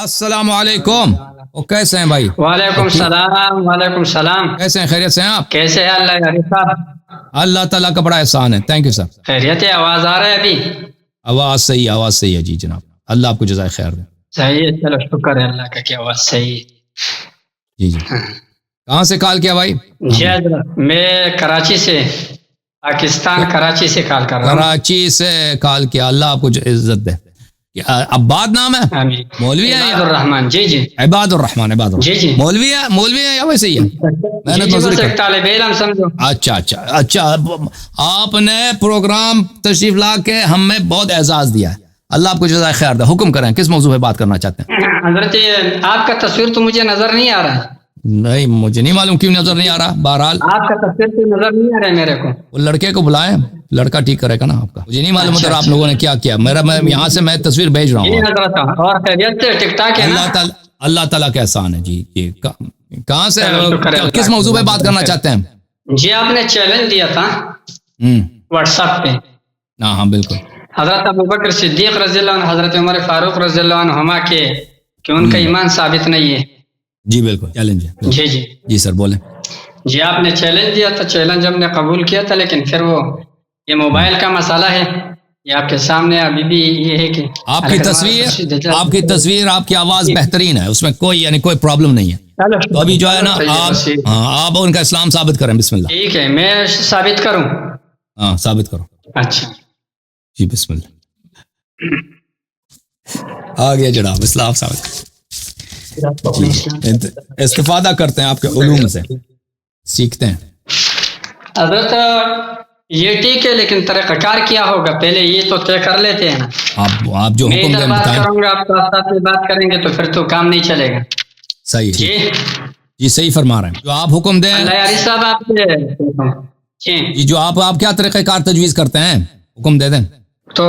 السلام علیکم. وہ کیسے ہیں بھائی؟ وعلیکم السلام. وعلیکم السلام. کیسے ہیں؟ خیریت سے ہیں آپ؟ کیسے ہے اللہ یاری صاحب؟ اللہ تعالیٰ کا بڑا احسان ہے. Thank you sir. خیریت ہے؟ آواز آ رہا ہے ابھی؟ آواز صحیح، آواز صحیح ہے جی جناب. اللہ آپ کو جزائے خیر دے. صحیح ہے، چلو شکر ہے اللہ کا کہ آواز صحیح ہے. جی جی. کہاں سے کال کیا بھائی؟ جی حضرت، میں کراچی سے، پاکستان کراچی سے کال کر رہا ہوں. کراچی سے کال کیا. اللہ آپ کو عزت دے. عباد نام ہے؟ آمین. مولوی ہے عباد الرحمان. جی جی. عباد الرحمان. عباد الرحمان. جی جی. مولوی ہے؟ مولوی ہے یا ویسے ہی ہے؟ جی جی، بس ایک طالب علم سمجھو. اچھا اچھا اچھا. آپ نے پروگرام تشریف لا کے ہم میں بہت اعزاز دیا ہے. اللہ آپ کو جزائے خیر دے. حکم کریں، کس موضوع پہ بات کرنا چاہتے ہیں؟ حضرت آپ کا تصویر تو مجھے نظر نہیں آ رہا ہے. نہیں، مجھے نہیں معلوم کیوں نظر نہیں آ رہا. بہرحال آپ کا تصویر تو نظر نہیں آ رہا ہے میرے کو. وہ لڑکے کو بلائیں، لڑکا ٹھیک کرے گا نا آپ کا. مجھے نہیں معلوم ادھر آپ لوگوں نے کیا کیا. میں یہاں سے میں تصویر بھیج رہا جی ہوں. حضرت، اور خیریت سے ٹک ٹاک ہے نا؟ اللہ تعالیٰ کا احسان ہے. جی جی. کہاں سے، شکر ہے. کس موضوع پہ بات کرنا چاہتے ہیں؟ جی آپ نے چیلنج دیا تھا واٹس ایپ پہ. ہاں ہاں بالکل. حضرت ابوبکر صدیق رضی اللہ عنہ، حضرت عمر فاروق رضی اللہ عنہما کے کہ ان کا ایمان ثابت نہیں ہے. جی بالکل چیلنج ہے. جی جی جی سر بولیں. جی آپ نے چیلنج دیا تھا، چیلنج ہم نے قبول کیا تھا، لیکن پھر وہ یہ موبائل کا مسئلہ ہے. یہ آپ کے سامنے ابھی بھی یہ ہے کہ آپ کی تصویر آپ کی آواز بہترین ہے، اس میں کوئی یعنی کوئی پرابلم نہیں ہے. تو ابھی جو ہے نا آپ ان کا اسلام ثابت کریں. بسم اللہ. ٹھیک ہے، میں ثابت کروں؟ ہاں ثابت کرو. اچھا جی بسم اللہ. آ گیا جناب اسلام ثابت. استفادہ کرتے ہیں آپ کے علوم سے، سیکھتے ہیں. حضرت یہ ٹھیک ہے، لیکن طریقہ کار کیا ہوگا پہلے یہ تو طے کر لیتے ہیں نا. آپ جو میں حکم ادھر دیں بات بتائیں. کروں گا، آپ ساتھ میں بات کریں گے تو پھر تو کام نہیں چلے گا. صحیح. جی جی صحیح فرما رہے ہیں. جو آپ حکم دیں. اللہ یاری صاحب آپ جی جو آپ کیا طریقہ کار تجویز کرتے ہیں، حکم دے دیں. تو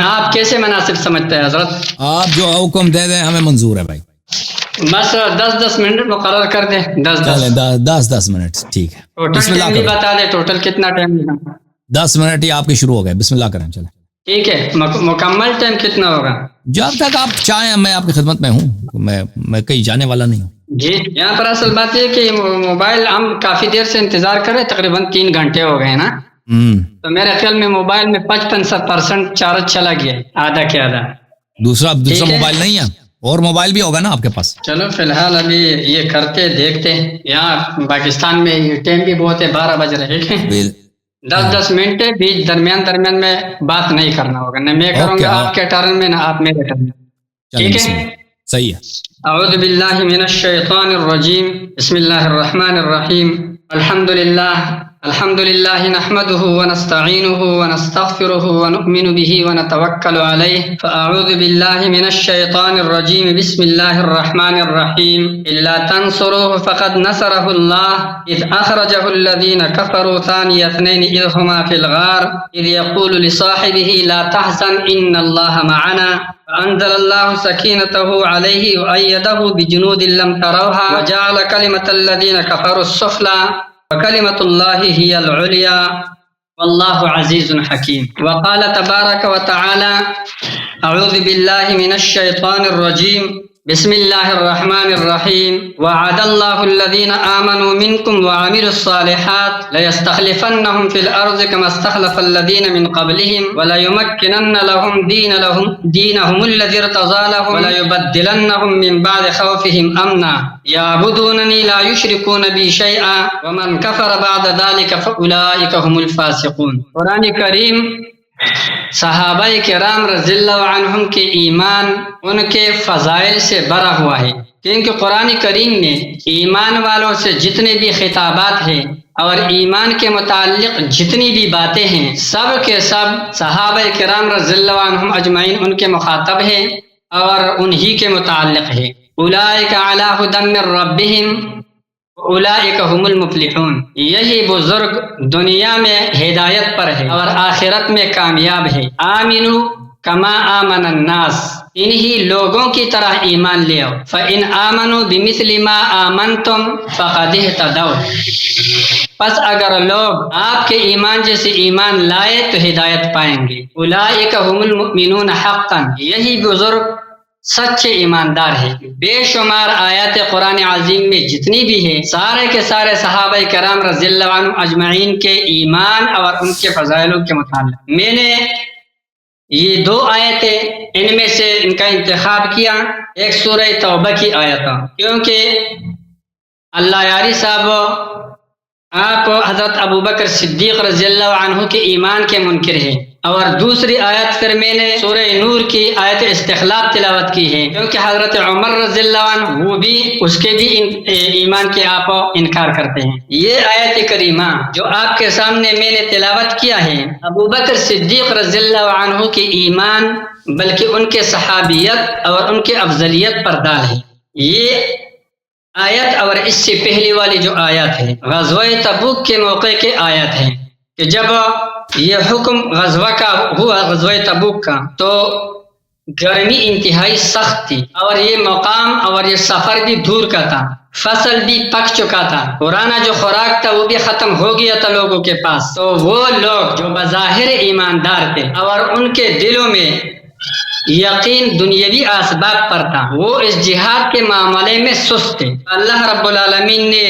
آپ کیسے مناسب سمجھتے ہیں حضرت؟ آپ جو حکم دے دیں ہمیں منظور ہے بھائی. بس 10 منٹ مقرر کر دیں. 10 منٹ ٹھیک ہے. ٹوٹل ٹائم بھی بتا دیں، ٹوٹل کتنا ٹائم لگا؟ 10 منٹ ہی آپ کی شروع ہو گئے. بسم اللہ کریں. چلیں ٹھیک ہے. مکمل ٹائم کتنا ہوگا؟ جب تک آپ چاہیں. میں آپ کی خدمت میں ہوں. میں کہیں جانے والا نہیں ہوں. جی یہاں پر اصل بات یہ کہ موبائل ہم کافی دیر سے انتظار کر رہے، تقریباً 3 گھنٹے ہو گئے نا. تو میرے خیال میں موبائل میں 55% چارج چلا گیا ہے، آدھا کے آدھا. دوسرا موبائل نہیں ہے؟ اور موبائل بھی ہوگا نا آپ کے پاس؟ چلو فی الحال ابھی یہ کرتے دیکھتے ہیں. یہاں پاکستان میں یہ ٹائم بھی بہت ہے، 12 بج رہے ہیں. 10 منٹ بیچ درمیان میں بات نہیں کرنا ہوگا. نہ میں کروں گا آپ کے ٹرن میں، نہ آپ میرے ٹرن میں. ٹھیک ہے صحیح ہے. اعوذ باللہ من الشیطان الرجیم. بسم اللہ الرحمن الرحیم. الحمد لله نحمده ونستعينه ونستغفره ونؤمن به ونتوكل عليه. فأعوذ بالله من الشيطان الرجيم. بسم الله الرحمن الرحيم. إلا تنصروه فقد نصره الله إذ أخرجه الذين كفروا ثاني اثنين إذ هما في الغار إذ يقول لصاحبه لا تحزن إن الله معنا فأنزل الله سكينته عليه وأيده بجنود لم تروها وجعل كلمة الذين كفروا السفلى وكلمة الله هي العليا والله عزيز حكيم. وقال تبارك وتعالى أعوذ بالله من الشيطان الرجيم. بسم الله الرحمن الرحيم. وعد الله الذين آمنوا منكم وعملوا الصالحات ليستخلفنهم في الأرض كما استخلف الذين من قبلهم وليمكنن لهم دينهم الذي ارتضى لهم وليبدلنهم من بعد خوفهم أمنا يعبدونني لا يشركون بي شيئا ومن كفر بعد ذلك فأولئك هم الفاسقون. قرآن کریم صحابہ کرام رضی اللہ عنہم کے ایمان ان کے فضائل سے بھرا ہوا ہے، کیونکہ قرآن کریم میں ایمان والوں سے جتنے بھی خطابات ہیں اور ایمان کے متعلق جتنی بھی باتیں ہیں، سب کے سب صحابہ کرام رضی اللہ عنہم اجمعین ان کے مخاطب ہیں اور انہی کے متعلق ہے. اولئک علی ھدی من ربہم اولئک هم المفلحون. یہی بزرگ دنیا میں ہدایت پر ہے اور آخرت میں کامیاب ہے. آمنو کما آمن الناس. انہی لوگوں کی طرح ایمان لے آؤ. فإن آمنوا بمثل ما آمنتم فقد اہتدوا. پس اگر لوگ آپ کے ایمان جیسے ایمان لائے تو ہدایت پائیں گے. اولئک هم المؤمنون حقا. یہی بزرگ سچے ایماندار ہے۔ بے شمار آیات قرآن عظیم میں جتنی بھی ہے سارے کے سارے صحابہ کرام رضی اللہ عنہ اجمعین کے ایمان اور ان کے فضائلوں کے متعلق۔ میں نے یہ دو آیتیں ان میں سے ان کا انتخاب کیا، ایک سورہ توبہ کی آیت کیونکہ اللہ یاری صاحب آپ حضرت ابوبکر صدیق رضی اللہ عنہ کے ایمان کے منکر ہیں، اور دوسری آیت پھر میں نے سورہ نور کی آیت استخلاف تلاوت کی ہے کیونکہ حضرت عمر رضی اللہ عنہ وہ بھی اس کے بھی ایمان کے آپ انکار کرتے ہیں۔ یہ آیت کریمہ جو آپ کے سامنے میں نے تلاوت کیا ہے ابوبکر صدیق رضی اللہ عنہ کے ایمان بلکہ ان کے صحابیت اور ان کے افضلیت پر دال ہے۔ یہ آیت اور اس سے پہلی والی جو آیت ہے غزوہ تبوک کے موقع کے آیت ہے کہ جب یہ حکم غزوہ کا ہوا، غزوہ تبوک کا، تو گرمی انتہائی سخت تھی اور یہ مقام اور یہ سفر بھی دور کا تھا، فصل بھی پک چکا تھا، پرانا جو خوراک تھا وہ بھی ختم ہو گیا تھا لوگوں کے پاس۔ تو وہ لوگ جو بظاہر ایماندار تھے اور ان کے دلوں میں یقین دنیاوی اسباب پر تھا، وہ اس جہاد کے معاملے میں سست تھے۔ اللہ رب العالمین نے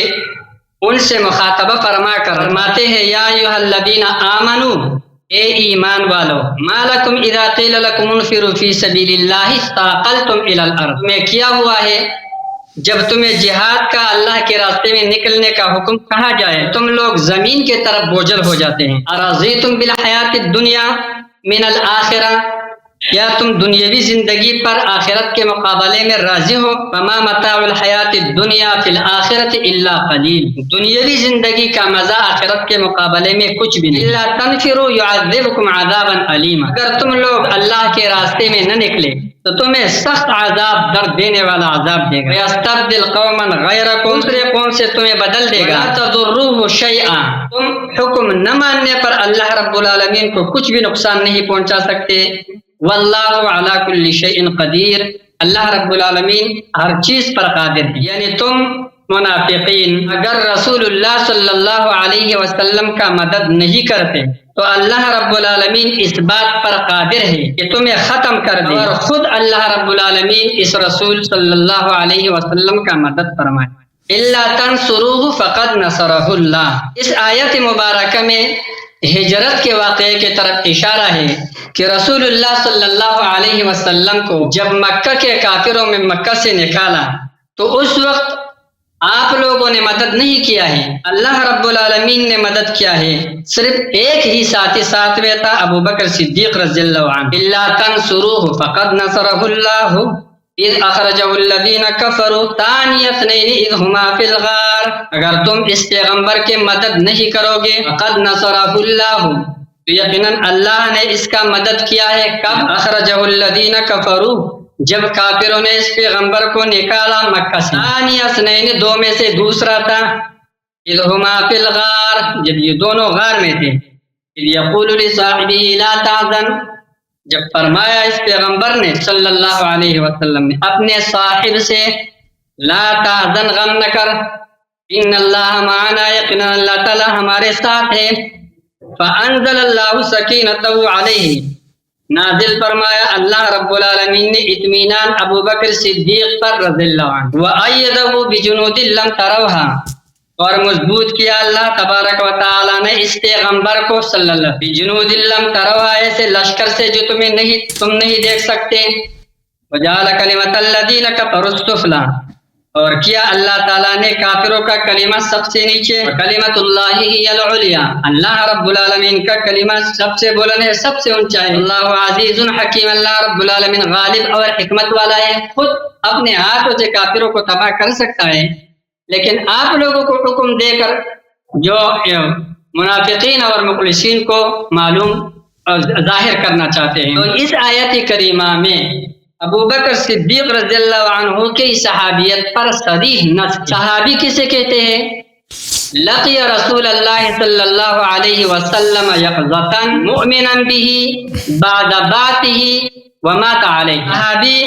ان سے مخاطبہ فرماتے ہیں یا ایھا الذین آمنو، اے ایمان والو، ما لکم اذا قیل لکم انفروا فی سبیل اللہ اثاقلتم الی الارض، تمہیں کیا ہوا ہے جب تمہیں جہاد کا اللہ کے راستے میں نکلنے کا حکم کہا جائے تم لوگ زمین کے طرف بوجھل ہو جاتے ہیں۔ ارضیتم بالحیات الدنیا من الآخرہ، کیا تم دنیاوی زندگی پر آخرت کے مقابلے میں راضی ہو؟ فما متاع الحیات الدنیا فی الآخرۃ الا قلیل، دنیاوی زندگی کا مزہ آخرت کے مقابلے میں کچھ بھی نہیں۔ الا تنفروا يعذبكم عذابا علیما، اگر تم لوگ اللہ کے راستے میں نہ نکلے تو تمہیں سخت عذاب، درد دینے والا عذاب دے گا۔ وَيَسْتَبْدِلْ قَوْمًا غَيْرَكُمْ، دوسرے قوم سے تمہیں بدل دے گا۔ وَلَا تَضُرُّوهُ شَيْئًا، تم حکم نہ ماننے پر اللہ رب العالمین کو کچھ بھی نقصان نہیں پہنچا سکتے۔ واللہ علی کل شیء قدیر، اللہ رب العالمین ہر چیز پر قادر ہے۔ یعنی تم منافقین اگر رسول اللہ صلی اللہ علیہ وسلم کا مدد نہیں کرتے تو اللہ رب العالمین اس بات پر قادر ہے کہ تمہیں ختم کر دے، اور خود اللہ رب العالمین اس رسول صلی اللہ علیہ وسلم کا مدد فرمائے۔ الا تنصروه فقد نصرہ اللہ، اس آیت مبارکہ میں ہجرت کے واقعے کی طرف اشارہ ہے کہ رسول اللہ صلی اللہ علیہ وسلم کو جب مکہ کے کافروں میں مکہ سے نکالا تو اس وقت آپ لوگوں نے مدد نہیں کیا ہے، اللہ رب العالمین نے مدد کیا ہے۔ صرف ایک ہی ساتھی ساتھ میں تھا، ابو بکر صدیق رضی اللہ عنہ۔ الا تنصروه فقد نصرہ اللہ اذ اخرجہ الذین کفروا ثانی اثنین اذ ہما فی الغار، اگر تم اس پیغمبر کے مدد نہیں کرو گے فقد نصرہ اللہ، تو یقیناً اللہ نے اس کا مدد کیا ہے۔ کب؟ اخرجہ الذین کفروا، جب کافروں نے اس پیغمبر کو نکالا مکہ سے۔ ثانی اثنین، دو میں سے دوسرا تھا، اذ ہما فی الغار، جب یہ دونوں غار میں تھے۔ اذ یقول لصاحبہ لا تحزن، جب فرمایا اس پیغمبر نے صلی اللہ علیہ وسلم نے اپنے صاحب سے لا تحزن، غم نہ کر، ان اللہ معنا، یقینا اللہ تعالی ہمارے ساتھ ہے۔ فانزل اللہ سکینتہ علیہ، نازل فرمایا اللہ رب العالمین نے اطمینان ابو بکر صدیق پر رضی اللہ عنہ، وأیدہ بجنود لم تروها، اور مضبوط کیا اللہ تبارک و تعالی نے اس پیغمبر کو صلی اللہ علیہ بجنود لم تروها، ایسے لشکر سے جو تم نہیں دیکھ سکتے۔ وجعل کلمۃ الذین کفروا السفلی، اور کیا اللہ تعالیٰ نے کافروں کا کلمہ سب سے نیچے، کلمۃ اللہ ہی العلیٰ، اللہ رب العالمین کا کلمہ سب سے بلند ہے، سب سے اونچا ہے۔ اللہ عزیز حکیم، اللہ رب العالمین غالب اور حکمت والا ہے، خود اپنے ہاتھوں سے کافروں کو تباہ کر سکتا ہے، لیکن آپ لوگوں کو حکم دے کر جو منافقین اور مخلصین کو معلوم اور ظاہر کرنا چاہتے ہیں۔ تو اس آیت کریمہ میں ابو بکر صدیق رضی اللہ عنہ کی صحابیت پر صریح نص۔ صحابی کسے کہتے ہیں؟ لقی رسول اللہ صلی اللہ علیہ وسلم یقظۃ مؤمنا به بعد باته ومات علیہ، صحابی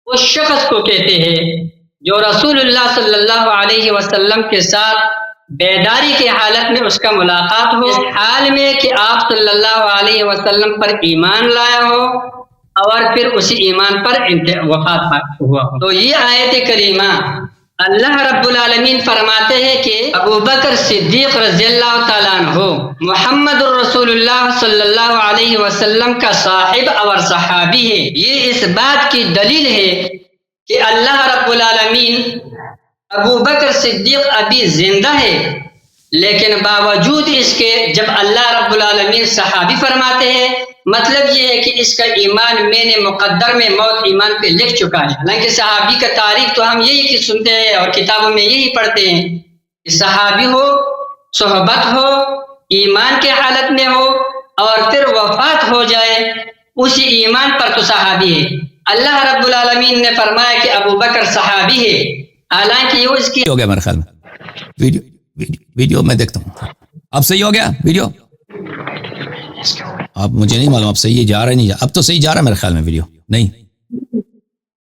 اس شخص کو کہتے ہیں جو رسول اللہ صلی اللہ علیہ وسلم کے ساتھ بیداری کی حالت میں اس کا ملاقات ہو، اس حال میں کہ آپ صلی اللہ علیہ وسلم پر ایمان لایا ہو اور پھر اسی ایمان پر وفات ہوا. تو یہ آیت کریمہ اللہ رب العالمین فرماتے ہیں کہ ابو بکر صدیق رضی اللہ تعالیٰ عنہ محمد الرسول اللہ صلی اللہ علیہ وسلم کا صاحب اور صحابی ہے. یہ اس بات کی دلیل ہے کہ اللہ رب العالمین ابو بکر صدیق ابھی زندہ ہے، لیکن باوجود اس کے جب اللہ رب العالمین صحابی فرماتے ہیں، مطلب یہ ہے کہ اس کا ایمان میں نے مقدر میں موت ایمان پہ لکھ چکا ہے. حالانکہ صحابی کا تاریخ تو ہم یہی سنتے ہیں اور کتابوں میں یہی پڑھتے ہیں کہ صحابی ہو، صحبت ہو، ایمان کے حالت میں ہو اور پھر وفات ہو جائے اسی ایمان پر تو صحابی ہے. اللہ رب العالمین نے فرمایا کہ ابو بکر صحابی ہے، حالانکہ یہ اس کی ہو گیا میرے خیال میں ویڈیو میں دیکھتا ہوں. اب صحیح ہو گیا ویڈیو؟ اب مجھے نہیں معلوم اب صحیح جا رہا ہے نہیں اب تو صحیح جا رہا ہے میرے خیال میں ویڈیو نہیں.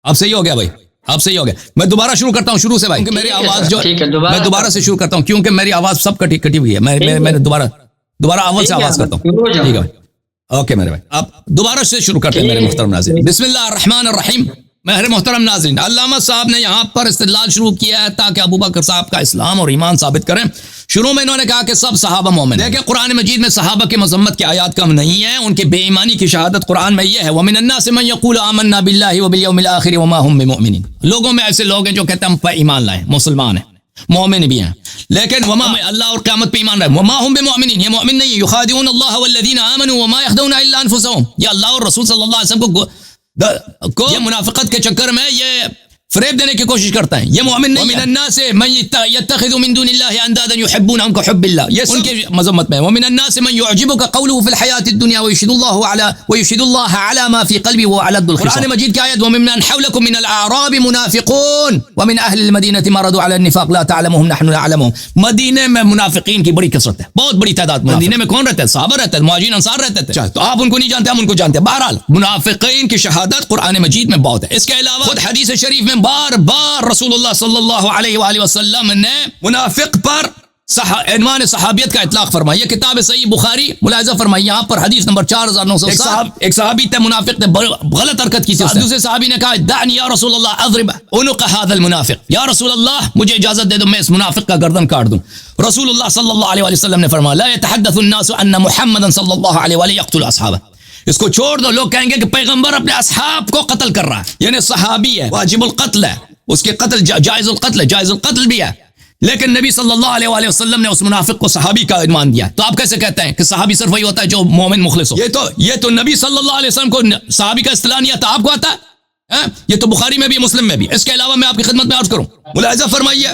اب صحیح ہو گیا بھائی، اب صحیح ہو گیا. میں دوبارہ شروع کرتا ہوں شروع سے بھائی، کیونکہ میری آواز جو میں دوبارہ سے شروع کرتا ہوں کیونکہ میری آواز سب کٹی ہوئی ہے. میں دوبارہ اول سے آواز کرتا ہوں. ٹھیک ہے بھائی، اوکے میرے بھائی. اب دوبارہ سے شروع کرتے ہیں میرے محترم ناظرین. بسم اللہ الرحمن الرحیم. میرے محترم ناظرین، علامہ صاحب نے یہاں پر استدلال شروع کیا ہے تاکہ ابو بکر صاحب کا اسلام اور ایمان ثابت کریں. شروع میں انہوں نے کہا کہ سب صحابہ مومن ہیں. دیکھیں قرآن مجید میں صحابہ کی مذمت کی آیات کم نہیں ہیں، ان کے بے ایمانی کی شہادت قرآن میں یہ ہے وَمِنَ النَّاسِ مَن يَقُولُ آمَنَّا بِاللَّهِ وَبِالْيَوْمِ الْآخِرِ وَمَا هُم بِمُؤْمِنِينَ. لوگوں میں ایسے لوگ ہیں جو کہتے ہیں ہم پر ایمان لائیں، مسلمان ہیں، مومن بھی ہیں، لیکن وما اللہ اور قیامت پہ ایمان رہے. وَمَا هُم بِمُؤْمِنِينَ، یہ مومن نہیں ہے. يُخَادِعُونَ اللَّهَ وَالَّذِينَ آمَنُوا وَمَا يَخْدَعُونَ إِلَّا أَنفُسَهُم. یہ اللہ اور رسول صلی اللہ علیہ وسلم کو یہ منافقت کے چکر میں یہ فریب دینے کی کوشش کرتا ہے. یہ مومن نہیں ہے. وَمِنَ النَّاسِ مَن يَتَّخِذُ مِن دُونِ اللَّهِ أَندَادًا يُحِبُّونَهُمْ كَحُبِّ اللَّهِ. یہ ان کی مذمت میں. وَمِنَ النَّاسِ مَن يُعْجِبُكَ قَوْلُهُ فِي الْحَيَاةِ الدُّنْيَا وَيُشْهِدُ اللَّهَ عَلَى مَا فِي قَلْبِهِ وَعَلَى الْخِصَامِ. قرآن مجید کی آیت وَمِمَّنْ حَوْلَكُم مِّنَ الْأَعْرَابِ مُنَافِقُونَ وَمِنْ أَهْلِ الْمَدِينَةِ مَرَضُوا عَلَى النِّفَاقِ لَا تَعْلَمُهُمْ نَحْنُ نَعْلَمُهُم. مدینے میں منافقین کی بڑی کثرت ہے، بہت بڑی تعداد. مدینے میں کون رہتے ہیں؟ صحابہ رہتے ہیں، مہاجرین انصار رہتے تھے. تو آپ ان کو نہیں جانتے، ہم ان کو جانتے ہیں. بہرحال منافقین کی شہادت قرآن مجید میں بہت ہے. اس کے علاوہ خود حدیث شریف میں بار بار رسول اللہ صلی اللہ علیہ وآلہ وسلم نے منافق پر عنوان صحابیت کا اطلاق فرمایا. یہ کتاب صحیح بخاری ملاحظہ فرمائی، یہاں پر حدیث نمبر 4907 ایک صحابی تھے منافق نے غلط حرکت کی تھی. دوسرے صحابی نے کہا دعنی یا رسول اللہ اضرب عنق هذا المنافق، یا رسول اللہ مجھے اجازت دے دو میں اس منافق کا گردن کاٹ دوں. رسول اللہ صلی اللہ علیہ وآلہ وسلم نے فرمایا لا يتحدث الناس ان محمدا صلی اللہ علیہ وآلہ يقتل اصحابه. اس کو چھوڑ دو، لوگ کہیں گے کہ پیغمبر اپنے اصحاب کو قتل کر رہا ہے. یعنی صحابی ہے، واجب القتل ہے، اس کے قتل جائز القتل ہے، جائز القتل بھی ہے، لیکن نبی صلی اللہ علیہ وآلہ وسلم نے اس منافق کو صحابی کا عنوان دیا. تو آپ کیسے کہتے ہیں کہ صحابی صرف وہی ہوتا ہے جو مومن مخلص ہو؟ یہ تو نبی صلی اللہ علیہ وسلم کو صحابی کا اصطلاح نہیں آتا، آپ کو آتا ہے. یہ تو بخاری میں بھی مسلم میں بھی. اس کے علاوہ میں آپ کی خدمت میں عرض کروں، ملاحظہ فرمائیے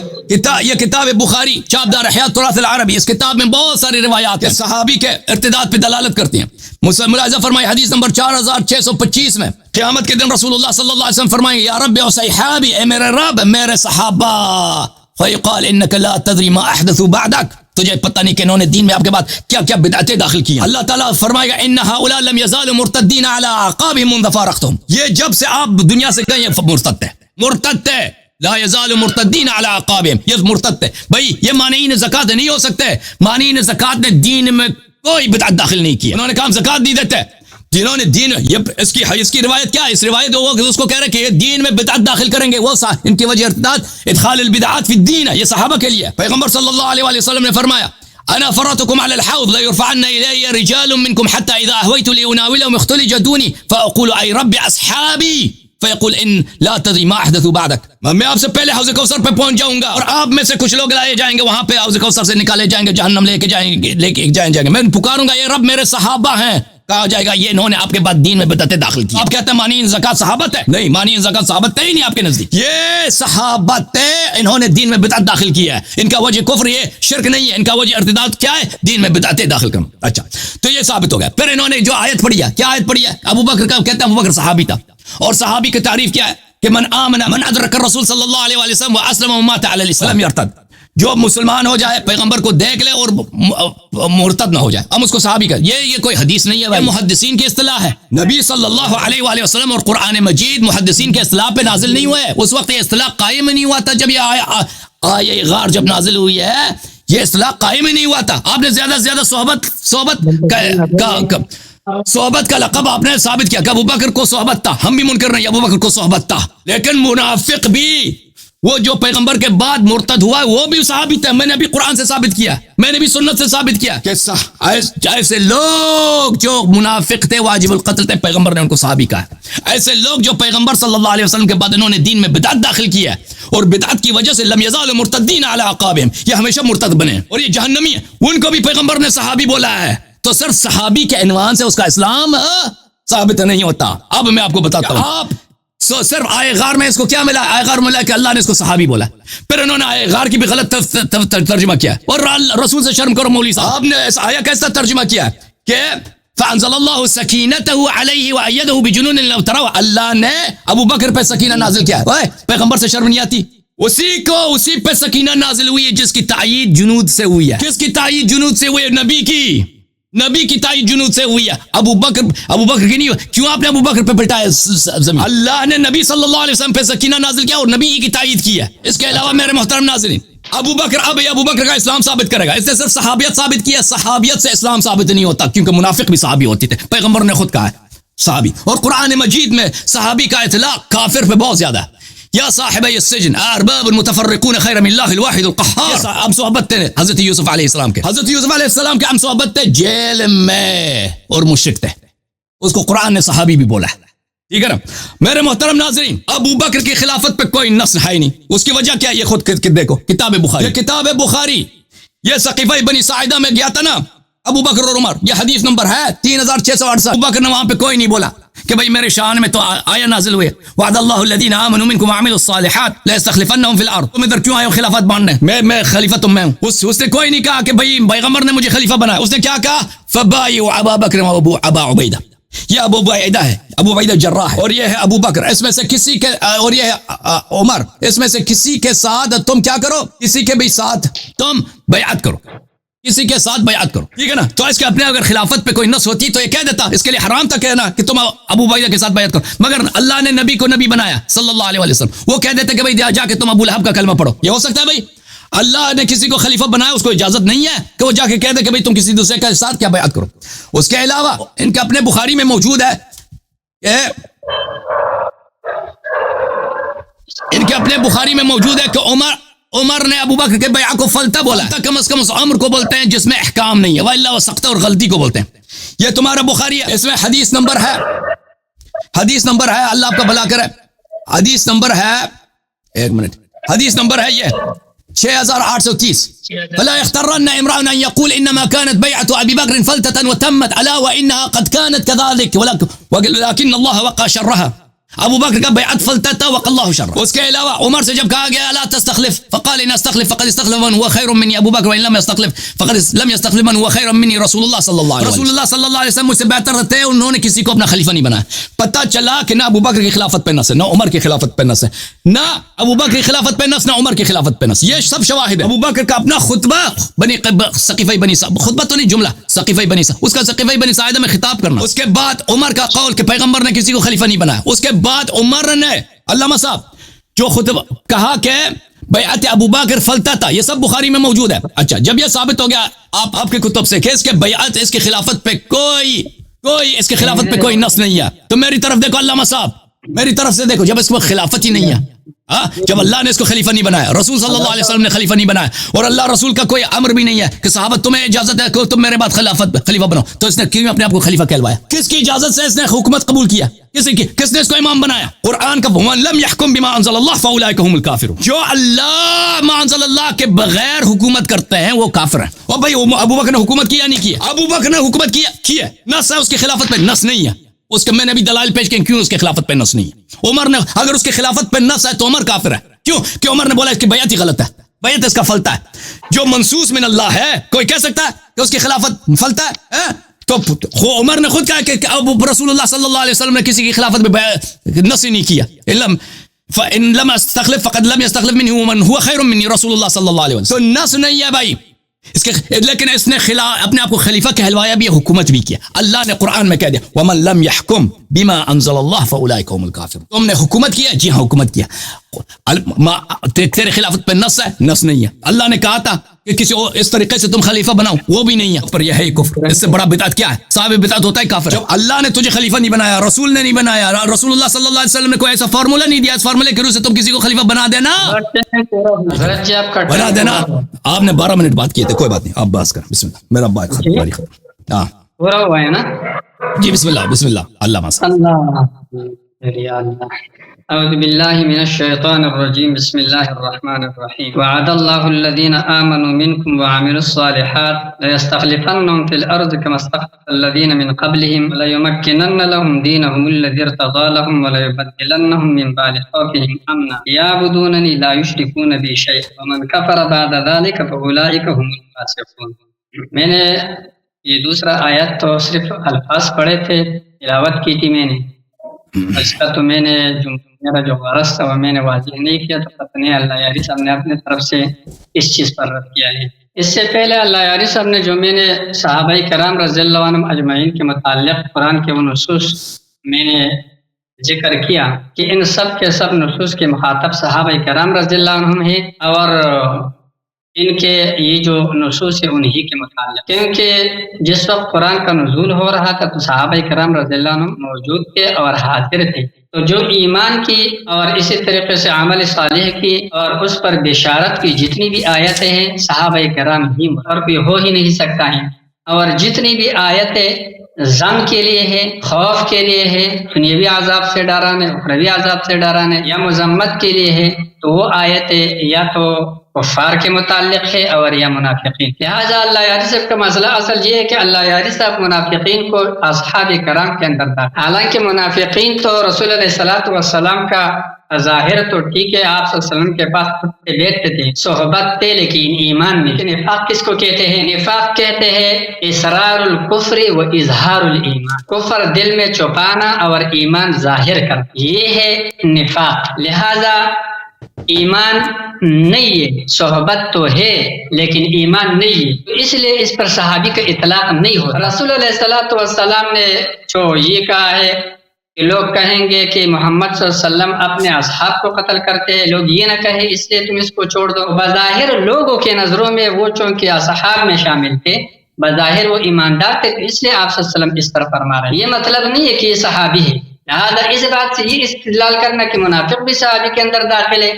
یہ کتاب بخاری چاپدار احیاء التراث العربی، اس کتاب میں بہت ساری روایات ہیں صحابی کے ارتداد پہ دلالت کرتی ہیں. ملاحظہ فرمائیے حدیث نمبر 4625 میں قیامت کے دن رسول اللہ صلی اللہ علیہ وسلم فرمائیں یا رب و صحابی، اے میرے رب میرے صحابہ. فیقال انک لا تدری ما احدثوا بعدک، تجھے پتہ نہیں کہ انہوں نے دین میں آپ کے بعد کیا کیا بدعتیں داخل کی ہیں. اللہ تعالیٰ فرمائے گا ان هؤلاء لم يزالوا مرتدین علی اعقابهم منذ فارقتهم. یہ جب سے آپ دنیا سے گئے مرتد تھے لا يزالوا مرتدین علی اعقابهم. یہ مرتد تھے بھائی، یہ مانعین زکات نہیں ہو سکتے. مانعین زکات نے دین میں کوئی بدعت داخل نہیں کی. انہوں نے کہا زکات نہیں دیتے، جنہوں نے دین اس کی روایت کیا ہے؟ اس روایت اس کو کہہ رہے کہ یہ دین میں بدعت داخل کریں گے، وہ ان کی وجہ ارتداد ادخال البدعات فی الدین ہے. یہ صحابہ کے لیے پیغمبر صلی اللہ علیہ وآلہ وسلم نے فرمایا انا فرطكم على الحوض لا يرفعن الي رجال منكم حتى اذا اهويت لاناولهم اختلج دوني فاقول اي رب اصحابي فيقول ان لا تدري ما احدثوا بعدك. میں آپ سے پہلے حوض کوثر پہ پہنچ جاؤں گا اور آپ میں سے کچھ لوگ لائے جائیں گے، وہاں پہ حوض کوثر سے نکالے جائیں گے، جہنم لے کے جائیں گے. میں پکاروں گا یہ رب میرے صحابہ ہیں. کہا جائے گا یہ انہوں نے آپ کے بعد دین میں بدعتیں داخل کی. آپ کہتے ہیں مانعین زکات صحابت ہے؟ نہیں، مانعین زکات صحابت ہے ہی نہیں آپ کے نزدیک. یہ صحابت ہے، انہوں نے دین میں بدعت داخل کی ہے. ان کا وجہ کفر یہ شرک نہیں ہے، ان کا وجہ ارتداد کیا ہے؟ دین میں بدعتیں داخل کرنا. اچھا تو یہ ثابت ہو گیا. پھر انہوں نے جو آیت پڑھی ہے، کیا آیت پڑھی ہے؟ ابو بکر کا کہتے ہیں ابو بکر صحابی تھا، اور صحابی کی تعریف کیا ہے کہ من ادرک الرسول صلی اللہ علیہ وسلم واسلم ومات علی الاسلام یرتد. جو مسلمان ہو جائے، پیغمبر کو دیکھ لے اور مرتد نہ ہو جائے، ہم اس کو صحابی کا. یہ کوئی حدیث نہیں ہے، محدثین کی اصطلاح ہے. نبی صلی اللہ علیہ وآلہ وسلم اور قرآن مجید محدثین کے اصطلاح پہ نازل نہیں ہوئے. اس وقت یہ اصطلاح قائم نہیں ہوا تھا. جب یہ آیہ غار جب نازل ہوئی ہے، یہ اصطلاح قائم ہی نہیں ہوا تھا. آپ نے زیادہ سے زیادہ صحبت صحبت کا لقب آپ نے ثابت کیا کہ ابو بکر کو صحبت تھا، ہم بھی منکر نہیں، ابو بکر کو صحبت تھا، لیکن منافق بھی وہ جو پیغمبر کے بعد مرتد ہوا ہے وہ بھی صحابی تھا. میں نے بھی قرآن سے ثابت کیا، میں نے بھی سنت سے ثابت کیا کہ ایسے لوگ جو منافق تھے واجب القتل تھے، پیغمبر نے ان کو صحابی کہا. ایسے لوگ جو پیغمبر صلی اللہ علیہ وسلم کے بعد انہوں نے دین میں بدعت داخل کیا اور بدعت کی وجہ سے لم یزالوا مرتدین علی اعقابہم، یہ ہمیشہ مرتد بنے اور یہ جہنمی ہے، ان کو بھی پیغمبر نے صحابی بولا ہے. تو صرف صحابی کے عنوان سے اس کا اسلام ثابت نہیں ہوتا. اب میں آپ کو بتاتا ہوں، آپ صرف آئے غار میں اس کو کیا ملا؟ آئے غار ملا کہ اللہ نے اس کو صحابی بولا، پھر انہوں نے آئے غار کی بھی غلط ترجمہ کیا. اور رسول سے شرم کرو مولوی صاحب، آپ نے اس آیا کیسا ترجمہ کیا کہ فانزل اللہ سکینتہ علیہ وایدہ بجنون لم تروا، اللہ نے ابو بکر پہ سکینہ نازل کیا. پیغمبر سے شرم نہیں آتی؟ اسی پہ سکینہ نازل ہوئی ہے جس کی تائید جنود سے ہوئی ہے. کس کی تائید جنود سے ہوئی ہے؟ نبی کی تائید جنود سے ہوئی ہے. ابو بکر کی نہیں. کیوں آپ نے ابو بکر پہ پلٹایا زمین؟ اللہ نے نبی صلی اللہ علیہ وسلم پہ سکینہ نازل کیا اور نبی کی تائید کی ہے. اس کے علاوہ میرے محترم ناظرین، ابو بکر کا اسلام ثابت کرے گا. اس نے صرف صحابیت ثابت کیا، صحابیت سے اسلام ثابت نہیں ہوتا، کیونکہ منافق بھی صحابی ہوتے تھے. پیغمبر نے خود کہا ہے صحابی، اور قرآن مجید میں صحابی کا اطلاق کافر پہ بہت زیادہ ہے. یا صاحب السجن ارباب متفرقون خیر من اللہ الواحد القہار. ہم صحبت تھے حضرت یوسف علیہ السلام کے، ہم صحبت تھے جیل میں اور مشرک تھے، اس کو قرآن نے صحابی بھی بولا ہے. ٹھیک ہے نا میرے محترم ناظرین؟ ابو بکر کی خلافت پہ کوئی نص ہے نہیں. اس کی وجہ کیا ہے؟ یہ خود دیکھو کتاب بخاری، یہ سقیفہ بنی ساعدہ میں گیا تھا نا ابو بکر اور عمر، یہ حدیث نمبر ہے 3668. ابو بکر نے وہاں پہ کوئی نہیں بولا کہ بھئی میرے شان میں تو آیا نازل ہوئے وعد اللہ الذین آمنوا منکم وعملوا الصالحات لا فی الارض. تم ادھر کیوں آئے ہو خلافت باندھنے؟ میں خلیفہ تم میں ہوں. اس نے کوئی نہیں کہا کہ بھئی پیغمبر نے مجھے خلیفہ بنایا. اس نے کیا کہا؟ فبایعوا ابا بکر و ابا عبیدہ. یہ ابو عبیدہ ہے، ابو عبیدہ جراح ہے، اور یہ ہے ابو بکر. اس میں سے کسی کے، اور یہ ہے عمر، اس میں سے کسی کے ساتھ تم کیا کرو؟ کسی کے بھی ساتھ تم بیعت کرو، کسی کے ساتھ بیعت کرو. ٹھیک ہے نا؟ تو اس کے اپنے اگر خلافت پہ کوئی نص ہوتی تو یہ کہہ دیتا، اس کے لیے حرام تھا کہنا کہ تم ابو عبیدہ کے ساتھ بیعت کرو. مگر اللہ نے نبی کو نبی بنایا صلی اللہ علیہ وسلم، وہ کہہ دیتے کہ بھئی جا کے تم ابو لہب کا کلمہ پڑھو. یہ ہو سکتا ہے بھئی؟ اللہ نے کسی کو خلیفہ بنایا، اس کو اجازت نہیں ہے کہ وہ جا کے کہہ دے کہ بھئی تم کسی دوسرے کے ساتھ کیا بیعت کرو. اس کے علاوہ ان کے اپنے بخاری میں موجود ہے کہ عمر نے ابو بکر کے بیعہ کو فلتا بولا. کم از کم اس عمر کو بولتے ہیں جس میں احکام نہیں ہے، وَإِلَّا وَسَقْطَ اور غلطی کو بولتے ہیں. یہ تمہارا بخاری ہے، اس میں حدیث نمبر ہے اللہ آپ کا بھلا کرے. حدیث نمبر ہے، ایک منٹ، حدیث نمبر ہے یہ 6830. فلا يخترن امرأ ان يقول انما كانت بيعة ابي بكر فلتة وتمت الا وانها قد كانت كذلك ولكن الله وقى شرها. ابو بکر کا بیعت فلتا تھا وقى الله شرها. اس کے علاوہ عمر سے جب کہا گیا لا تستخلف فقال ان استخلف فقد استخلف من هو خير مني ابو بکر وان لم يستخلف فقد لم يستخلف من هو خير مني رسول الله صلی اللہ علیہ وسلم مجھ سے بہتر تھے، انہوں نے کسی کو اپنا خلیفہ نہیں بنایا. پتہ چلا کہ نہ ابو بکر کی خلافت پہ نص ہے، نہ عمر کی خلافت پہ نص ہے، نہ ابو بکر کی خلافت پہ نص، نہ عمر کی خلافت پہ نص. یہ سب شواہد ہے. ابو بکر کا اپنا خطبہ سقیفہ بنی ساعدہ، خطبہ تو نہیں جملہ، سقیفہ بنی ساعدہ، اس کا سقیفہ بنی ساعدہ میں خطاب کرنا. اس کے بعد عمر کا قول کہ پیغمبر نے کسی کو خلیفہ نہیں بنایا. اس کے بعد عمر نے علامہ صاحب جو خطبہ کہا کہ بیعت ابو بکر فلتا تھا، یہ سب بخاری میں موجود ہے. اچھا جب یہ ثابت ہو گیا آپ کے کتب سے کہ اس کے بیعت، اس کی خلافت پہ کوئی اس کی خلافت پہ کوئی نص نہیں ہے، تو میری طرف دیکھو علامہ صاحب، میری طرف سے دیکھو. جب اس کو خلافت ہی نہیں ہے، جب اللہ نے اس کو خلیفہ نہیں بنایا، رسول صلی اللہ علیہ وسلم نے خلیفہ نہیں بنایا، اور اللہ رسول کا کوئی امر بھی نہیں ہے کہ صحابہ تمہیں اجازت ہے کہ تم میرے بعد خلیفہ بنو، تو اس نے کیوں اپنے آپ کو خلیفہ کہلوایا؟ کس کی اجازت سے اس نے حکومت قبول کیا؟ کس نے اس کو امام بنایا؟ قرآن کا وَمَن لَمْ يَحْكُمْ بِمَا أَنزَلَ اللَّهُ فَأُولَٰئِكَ هُمُ الْكَافِرُونَ. جو اللہ ما انزل اللہ کے بغیر حکومت کرتے ہیں وہ کافر ہیں. اور بھائی ابو بکر نے حکومت کیا نہیں کیا؟ ابو بکر نے حکومت کیا، نص ہے اس کی خلافت پہ نص نہیں ہے. اس کے میں نے بھی دلائل پیش کیے کیوں اس کے خلافت پہ نص نہیں ہے. عمر نے اگر اس کے خلافت پہ نص ہے تو عمر کافر ہے. کیوں کہ عمر نے بولا اس کی بیعت ہی غلط ہے، بیعت اس کا فلتا ہے. جو منصوص من اللہ ہے کوئی کہہ سکتا ہے کہ اس کی خلافت فلتا ہے؟ تو عمر نے خود کہا کہ ابو رسول اللہ صلی اللہ علیہ وسلم نے کسی کی خلافت میں نص ہی نہیں کیا. فَإِن لَمْ أَسْتَخْلِفْ فَقَدْ لَمْ يَسْتَخْلِفْ مِنْهُ مَنْ هُوَ خَيْرٌ مِنِّي رسول اللہ صلی اللہ علیہ وسلم. تو نص نہیں ہے بھائی اس کے، لیکن اس نے اپنے آپ کو خلیفہ کہلوایا بھی، حکومت بھی کیا. اللہ نے قرآن میں کہہ دیا وَمَن لَمْ يَحْكُمْ بما انزل اللہ فاولئک هم الکافرون. تم نے حکومت کیا؟ جی ہاں حکومت کیا. تیرے خلافت پہ نص ہے؟ نص نہیں ہے. اللہ نے کہا تھا کہ کسی اور اس طریقے سے تم خلیفہ بناؤ، وہ بھی نہیں ہے. پر یہ ہے کفر. اس سے بڑا بدعت کیا ہے؟ صاحب بدعت ہوتا ہے کافر. جب اللہ نے تجھے خلیفہ نہیں بنایا، رسول نے نہیں بنایا، رسول اللہ صلی اللہ علیہ وسلم نے کوئی ایسا فارمولا نہیں دیا، اس فارمولے کے روح سے تم کسی کو خلیفہ بنا دینا بنا دینا. آپ نے 12 منٹ بات کیے تھے، کوئی بات نہیں، آپ بات کریں. بسم اللہ. میرا بات ختم. ہاں پورا ہوا ہے نا جی. بسم اللہ بسم اللہ. اللہ أعوذ بالله من الشيطان الرجيم. بسم الله الرحمن الرحيم. وعد الله الذين آمنوا منكم وعملوا الصالحات ليستخلفنهم في الأرض كما استخلف الذين من قبلهم وليمكنن لهم دينهم الذي ارتضى لهم وليبدلنهم من بعد خوفهم أمنا يعبدونني لا يشركون بي شيئا ومن كفر بعد ذلك فأولئك هم الفاسقون. میں نے یہ دوسرا آیت تو صرف الفاظ پڑھے تھے، تلاوت کی تھی میں نے. اس کا تو میں نے میرا جو غرض تھا وہ میں نے واضح نہیں کیا، تو پتہ نہیں اللہ یاری صاحب نے اپنے طرف سے اس چیز پر رد کیا ہے. اس سے پہلے اللہ یاری صاحب نے جو میں نے صحابہ کرام رضی اللہ عنہم اجمعین کے متعلق قرآن کے وہ نصوص میں نے ذکر کیا کہ ان سب کے سب نصوص کے مخاطب صحابہ کرام رضی اللہ عنہم ہیں، اور ان کے یہ جو نصوص ہے انہی کے متعلق، کیونکہ جس وقت قرآن کا نزول ہو رہا تھا تو صحابہ کرام رضی اللہ عنہ موجود تھے اور حاضر تھے. تو جو ایمان کی اور اسی طریقے سے عمل صالح کی اور اس پر بشارت کی جتنی بھی آیتیں ہیں صحابہ کرام ہی، اور کوئی ہو ہی نہیں سکتا ہے. اور جتنی بھی آیتیں غم کے لیے ہے، خوف کے لیے ہے، دنیاوی عذاب سے ڈرانے، اخروی عذاب سے ڈرانے، یا مذمت کے لیے ہے، تو وہ آیتیں یا تو کفار کے متعلق ہے اور یا منافقین. لہٰذا اللہ یاری صاحب کا مسئلہ اصل یہ ہے کہ اللہ یاری صاحب منافقین کو اصحاب کرام کے اندر تھا. حالانکہ منافقین تو رسول علیہ الصلوۃ والسلام کا ظاہر تو ٹھیک ہے، آپ صلی اللہ علیہ وسلم کے پاس اٹھتے بیٹھتے تھے، صحبت تھے، لیکن ایمان میں. نفاق کس کو کہتے ہیں؟ نفاق کہتے ہیں اسرار الکفر و اظہار الایمان، کفر دل میں چھپانا اور ایمان ظاہر کرنا، یہ ہے نفاق. لہذا ایمان نہیں ہے، صحبت تو ہے لیکن ایمان نہیں ہے، تو اس لیے اس پر صحابی کا اطلاق نہیں ہوتا. رسول علیہ الصلوۃ والسلام نے جو یہ کہا ہے کہ لوگ کہیں گے کہ محمد صلی اللہ علیہ وسلم اپنے اصحاب کو قتل کرتے ہیں، لوگ یہ نہ کہیں اس لیے تم اس کو چھوڑ دو. بظاہر لوگوں کے نظروں میں وہ چونکہ اصحاب میں شامل تھے، بظاہر وہ ایماندار تھے، اس لیے آپ صلی اللہ علیہ وسلم اس طرح فرما رہے ہیں. یہ مطلب نہیں ہے کہ یہ صحابی ہے. لہٰذا اس بات سے یہ استدلال کرنا کہ منافق بھی صحابی کے اندر داخل ہے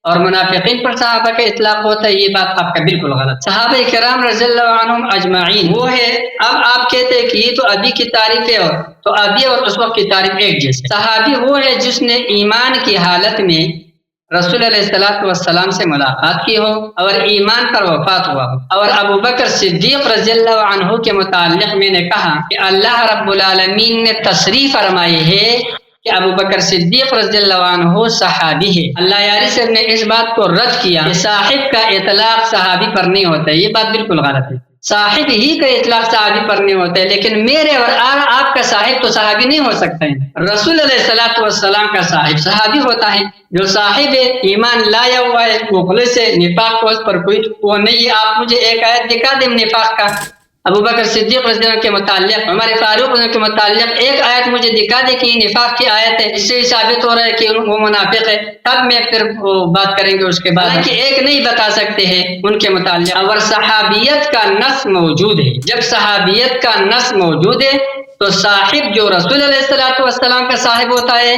اور منافقین پر صحابہ کا اطلاق ہوتا ہے، یہ بات آپ کا بالکل غلط. صحابہ کرام رضی اللہ عنہم اجمعین وہ ہے. اب آپ کہتے ہیں کہ یہ تو ابھی کی تعریف ہے، اور تو ابھی اور اس وقت کی تعریف ایک جیسے. صحابی وہ ہے جس نے ایمان کی حالت میں رسول علیہ الصلوۃ والسلام سے ملاقات کی ہو اور ایمان پر وفات ہوا ہو. اور ابو بکر صدیق رضی اللہ عنہ کے متعلق میں نے کہا کہ اللہ رب العالمین نے تصریح فرمائی ہے کہ ابو بکر صدیق رضی اللہ عنہ صحابی ہے. اللہ یاری صاحب نے اس بات کو رد کیا کہ صاحب کا اطلاق صحابی پر نہیں ہوتا. یہ بات بالکل غلط ہے. صاحب ہی کا اطلاق صحابی پر نہیں ہوتا ہے، لیکن میرے اور آپ کا صاحب تو صحابی نہیں ہو سکتا ہے. رسول علیہ الصلوۃ والسلام کا صاحب صحابی ہوتا ہے. جو صاحب ایمان لایا ہوا ہے وہ خلوص سے نفاق کو اس پر کوئی وہ نہیں ہے. آپ مجھے ایک آیت دکھا دیں نفاق کا، ابو بکر صدیق رضی اللہ عنہ کے متعلق، عمر فاروق رضی اللہ عنہ کے متعلق ایک آیت مجھے دکھا دے کہ یہ نفاق کی آیت ہے، اس سے ثابت ہو رہا ہے کہ وہ منافق ہے. تب میں پھر بات کریں گے اس کے بعد. کہ ایک نہیں بتا سکتے ہیں ان کے متعلق. اور صحابیت کا نص موجود ہے. جب صحابیت کا نص موجود ہے تو صاحب جو رسول علیہ الصلوۃ والسلام کا صاحب ہوتا ہے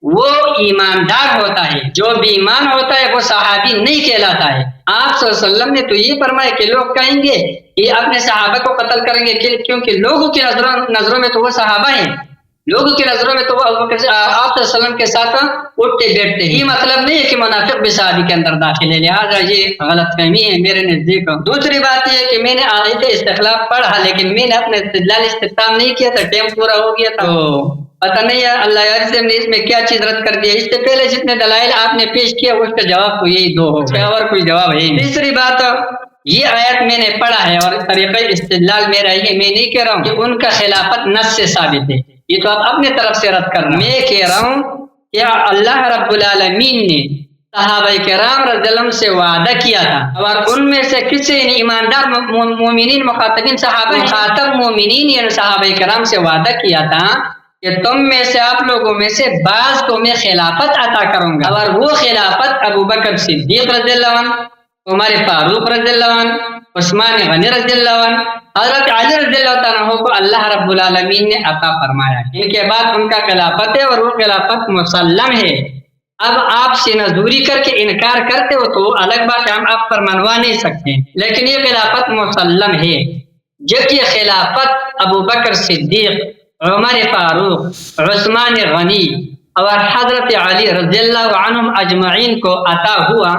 وہ ایماندار ہوتا ہے. جو بے ایمان ہوتا ہے وہ صحابی نہیں کہلاتا ہے. آپ صلی اللہ علیہ وسلم نے تو یہ فرمایا کہ لوگ کہیں گے یہ اپنے صحابہ کو قتل کریں گے، کیونکہ لوگوں کی نظروں میں تو وہ صحابہ ہیں، لوگوں کی نظروں میں تو وہ آپ صلی اللہ علیہ وسلم کے ساتھ اٹھتے بیٹھتے ہیں. یہ مطلب نہیں ہے کہ منافق بھی صحابی کے اندر داخل ہے. لہٰذا یہ غلط فہمی ہے میرے نزدیک. دوسری بات یہ ہے کہ میں نے آیت استخلاف پڑھا لیکن میں نے اپنے استدلال استخدام نہیں کیا تھا، ٹائم پورا ہو گیا تھا، تو پتہ نہیں ہے اللہ یار سے نے اس میں کیا چیز رد کر دیا. اس سے پہلے جتنے دلائل آپ نے پیش کیا اس کا جواب تو یہی دو ہو گیا اور کوئی جواب ہے. تیسری بات یہ آیت میں نے پڑھا ہے اور طریقہ استدلال میرا یہ، میں نہیں کہہ رہا ہوں کہ ان کا خلافت نص سے ثابت ہے، یہ تو آپ اپنے طرف سے رد کرنا. میں کہہ رہا ہوں کہ اللہ رب العالمین نے صحابہ کرام رضی اللہ عنہ سے وعدہ کیا تھا اور ان میں سے کسی نے ایماندار مومنین مخاطبین صحابہ مخاطب مومنین یعنی صحابہ کرام سے وعدہ کیا تھا کہ تم میں سے آپ لوگوں میں سے بعض کو میں خلافت عطا کروں گا، اور وہ خلافت ابو بکر صدیق رضی اللہ عنہ، عمر فاروق رضی اللہ عنہ، عثمان غنی رضی اللہ عنہ، حضرت علی رضی اللہ تعالیٰ کو اللہ رب العالمین نے عطا فرمایا۔ ان کے بعد ان کا خلافت ہے اور وہ خلافت مسلم ہے۔ اب آپ سے نزوری کر کے انکار کرتے ہو تو الگ بات ہے، ہم آپ پر منوا نہیں سکتے، لیکن یہ خلافت مسلم ہے۔ جب یہ خلافت ابو بکر صدیق، عمر فاروق، عثمان غنی اور حضرت علی رضی اللہ عنہم اجمعین کو عطا ہوا،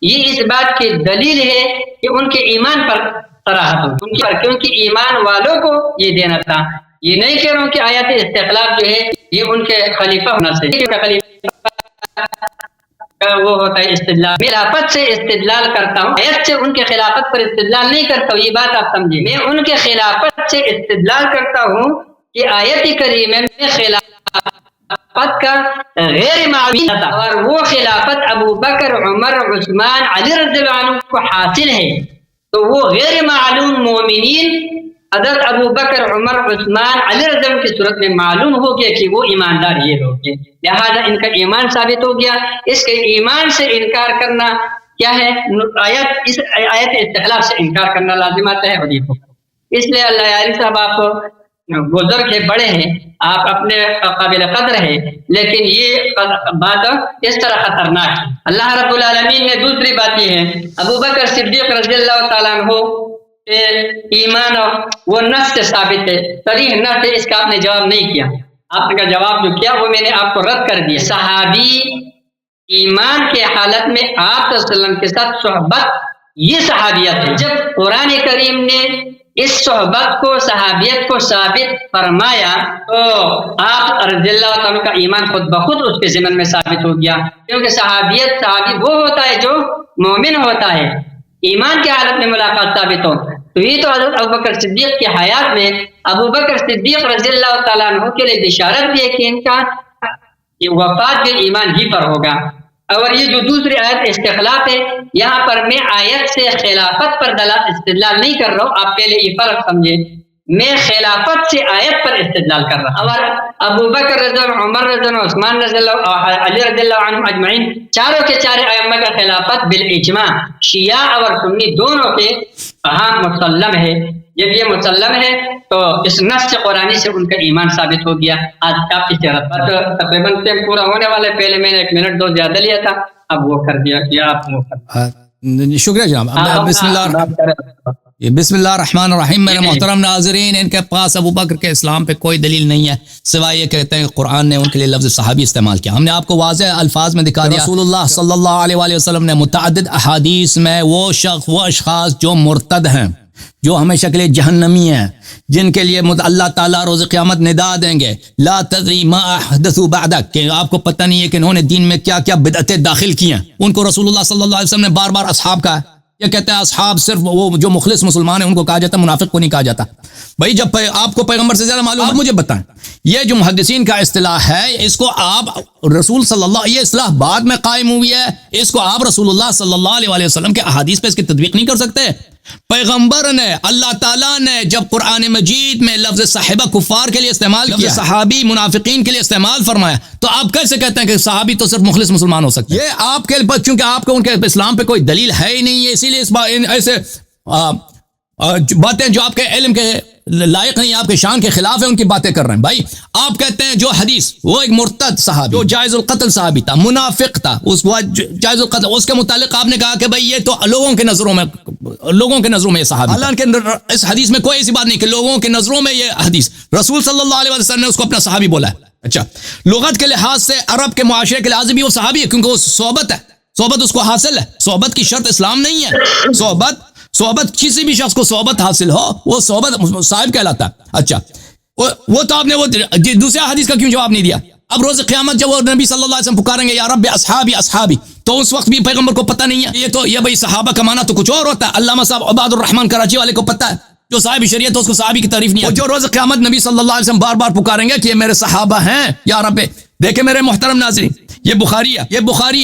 یہ اس بات کی دلیل ہے کہ ان کے ایمان پر صراحت ہوگی، کیونکہ ایمان والوں کو یہ دینا تھا۔ یہ نہیں کہہ رہا ہوں کہ آیت استخلاف جو ہے یہ ان کے خلیفہ ہونا چاہیے، وہ ہوتا ہے استدلال۔ میں خلافت سے استدلال کرتا ہوں، آیت سے ان کے خلافت پر استدلال نہیں کرتا ہوں، یہ بات آپ سمجھیں۔ میں ان کے خلافت سے استدلال کرتا ہوں کہ آیت کریمہ میں خلافت کا غیر معلوم اور وہ خلافت ابو بکر، عمر، عثمان، علی رضی اللہ عنہ کو حاصل ہے، تو وہ غیر معلوم مومنین حضرت ابو بکر، عمر، عثمان، علی رضی اللہ عنہ کی صورت میں معلوم ہو گیا کہ وہ ایماندار یہ لوگ ہیں، لہذا ان کا ایمان ثابت ہو گیا۔ اس کے ایمان سے انکار کرنا کیا ہے؟ اس آیت استخلاف سے انکار کرنا لازمات ہے حدیث کو۔ اس لیے اللہ یاری صاحب آپ بزرگ ہے، بڑے ہیں، آپ اپنے قابل قدر ہیں، لیکن یہ بات اس طرح خطرناک ہے۔ اللہ رب العالمین نے دوسری بات یہ ہے، ابو بکر صدیق رضی اللہ تعالیٰ عنہ ایمان وہ نص سے ثابت ہے، صریح نص ہے، اس کا آپ نے جواب نہیں کیا۔ آپ کا جواب جو کیا وہ میں نے آپ کو رد کر دیا۔ صحابی ایمان کے حالت میں آپ صلی اللہ علیہ وسلم کے ساتھ صحبت، یہ صحابیت ہے۔ جب قرآن کریم نے اس صحبت کو، صحابیت کو ثابت فرمایا تو آپ رضی اللہ عنہ کا ایمان خود بخود اس کے ضمن میں ثابت ہو گیا، کیونکہ صحابی وہ ہوتا ہے جو مومن ہوتا ہے، ایمان کی حالت میں ملاقات ثابت ہو۔ تو یہ تو حضرت ابو بکر صدیق کی حیات میں ابو بکر صدیق رضی اللہ تعالیٰ عنہ کے لیے بشارت بھی ہے کہ ان کا وفات بھی ایمان ہی پر ہوگا۔ اور یہ جو دوسری آیت استخلاف ہے، یہاں پر میں آیت سے خلافت پر استدلال نہیں کر رہا ہوں، آپ پہلے یہ فرق سمجھے، میں خلافت سے آیت پر استدلال کر رہا ہوں۔ اور ابو بکر رضی اللہ، عمر رضی اللہ، عثمان رضی اللہ، علی رضی اللہ عنہ اجمعین، چاروں کے چارے ائمہ کا خلافت بالاجماع شیعہ اور سنی دونوں کے ہاں مسلم ہے۔ جب یہ مسلم ہے تو اس نص قرآنی سے ان کا ایمان ثابت ہو گیا۔ آج آپ کی تقریباً ٹائم پورا ہونے والے، پہلے میں نے 1 منٹ 2 زیادہ لیا تھا، اب وہ کر دیا کہ آپ وہ کر۔ شکریہ جناب۔ بسم اللہ الرحمن الرحیم۔ میرے محترم ناظرین، ان کے پاس ابو بکر کے اسلام پہ کوئی دلیل نہیں ہے سوائے یہ کہتے ہیں کہ قرآن نے ان کے لیے لفظ صحابی استعمال کیا۔ ہم نے آپ کو واضح الفاظ میں دکھا دیا، رسول اللہ صلی اللہ علیہ وآلہ وسلم نے متعدد احادیث میں وہ اشخاص جو مرتد ہیں، جو ہمیشہ کے لیے جہنمی ہیں، جن کے لیے اللہ تعالیٰ روز قیامت ندا دیں گے، لا تدری ما احدثوا بعدک، کہ آپ کو پتہ نہیں ہے کہ انہوں نے دین میں کیا کیا بدعتیں داخل کی ہیں۔ ان کو رسول اللہ صلی اللہ علیہ وسلم نے بار بار اصحاب کہا۔ یہ کہتے ہیں اصحاب صرف وہ جو مخلص مسلمان ہیں ان کو کہا جاتا ہے، منافق کو نہیں کہا جاتا۔ بھائی جب آپ کو پیغمبر سے زیادہ معلوم، آپ مجھے بتائیں، یہ جو محدثین کا اصطلاح ہے، اس کو آپ رسول صلی اللہ، یہ اصطلاح بعد میں قائم ہوئی ہے، اس کو آپ رسول اللہ صلی اللہ علیہ وآلہ وسلم کے احادیث پہ اس کی تطبیق نہیں کر سکتے؟ پیغمبر نے، اللہ تعالیٰ نے جب قرآن مجید میں لفظ صحابہ کفار کے لیے استعمال کیا، صحابی منافقین کے لیے استعمال فرمایا، تو آپ کیسے کہتے ہیں کہ صحابی تو صرف مخلص مسلمان ہو سکتے ہیں؟ یہ آپ کے، چونکہ آپ کو ان کے اسلام پہ کوئی دلیل ہے ہی نہیں ہے، اسی لیے ایسے باتیں جو آپ کے علم کے لائق نہیں، آپ کے شان کے خلاف ہے، ان کی باتیں کر رہے ہیں۔ بھائی آپ کہتے ہیں جو حدیث، وہ ایک مرتد صحابی جو جائز القتل صحابی تھا، منافق تھا، اس جائز القتل، اس کے متعلق آپ نے کہا کہ بھائی یہ تو لوگوں کے نظروں میں یہ صحابی، حالانکہ اس حدیث میں کوئی ایسی بات نہیں کہ لوگوں کے نظروں میں یہ حدیث، رسول صلی اللہ علیہ وسلم نے اس کو اپنا صحابی بولا ہے۔ اچھا، لغت کے لحاظ سے، عرب کے معاشرے کے لحاظ سے بھی وہ صحابی ہے، کیونکہ وہ صحبت ہے، صحبت اس کو حاصل ہے۔ صحبت کی شرط اسلام نہیں ہے، صحبت کسی بھی شخص کو صحبت حاصل ہو وہ صحبت صاحب کہلاتا ہے۔ اچھا، وہ تو آپ نے وہ دوسرے حدیث کا کیوں جواب نہیں دیا؟ اب روز قیامت جب وہ نبی صلی اللہ علیہ وسلم پکاریں گے یا رب اصحابی اصحابی، تو اس وقت بھی پیغمبر کو پتہ نہیں ہے، یہ بھائی صحابہ کا معنی تو کچھ اور ہوتا ہے۔ علامہ صاحب عباد الرحمن کراچی والے کو پتہ ہے، جو صاحب شریعت اس کو صحابی کی تعریف نہیں ہے، جو روز قیامت نبی صلی اللہ علیہ وسلم بار بار پکاریں گے کہ یہ میرے صحابہ ہیں یا رب۔ دیکھیں میرے محترم ناظرین، یہ بخاری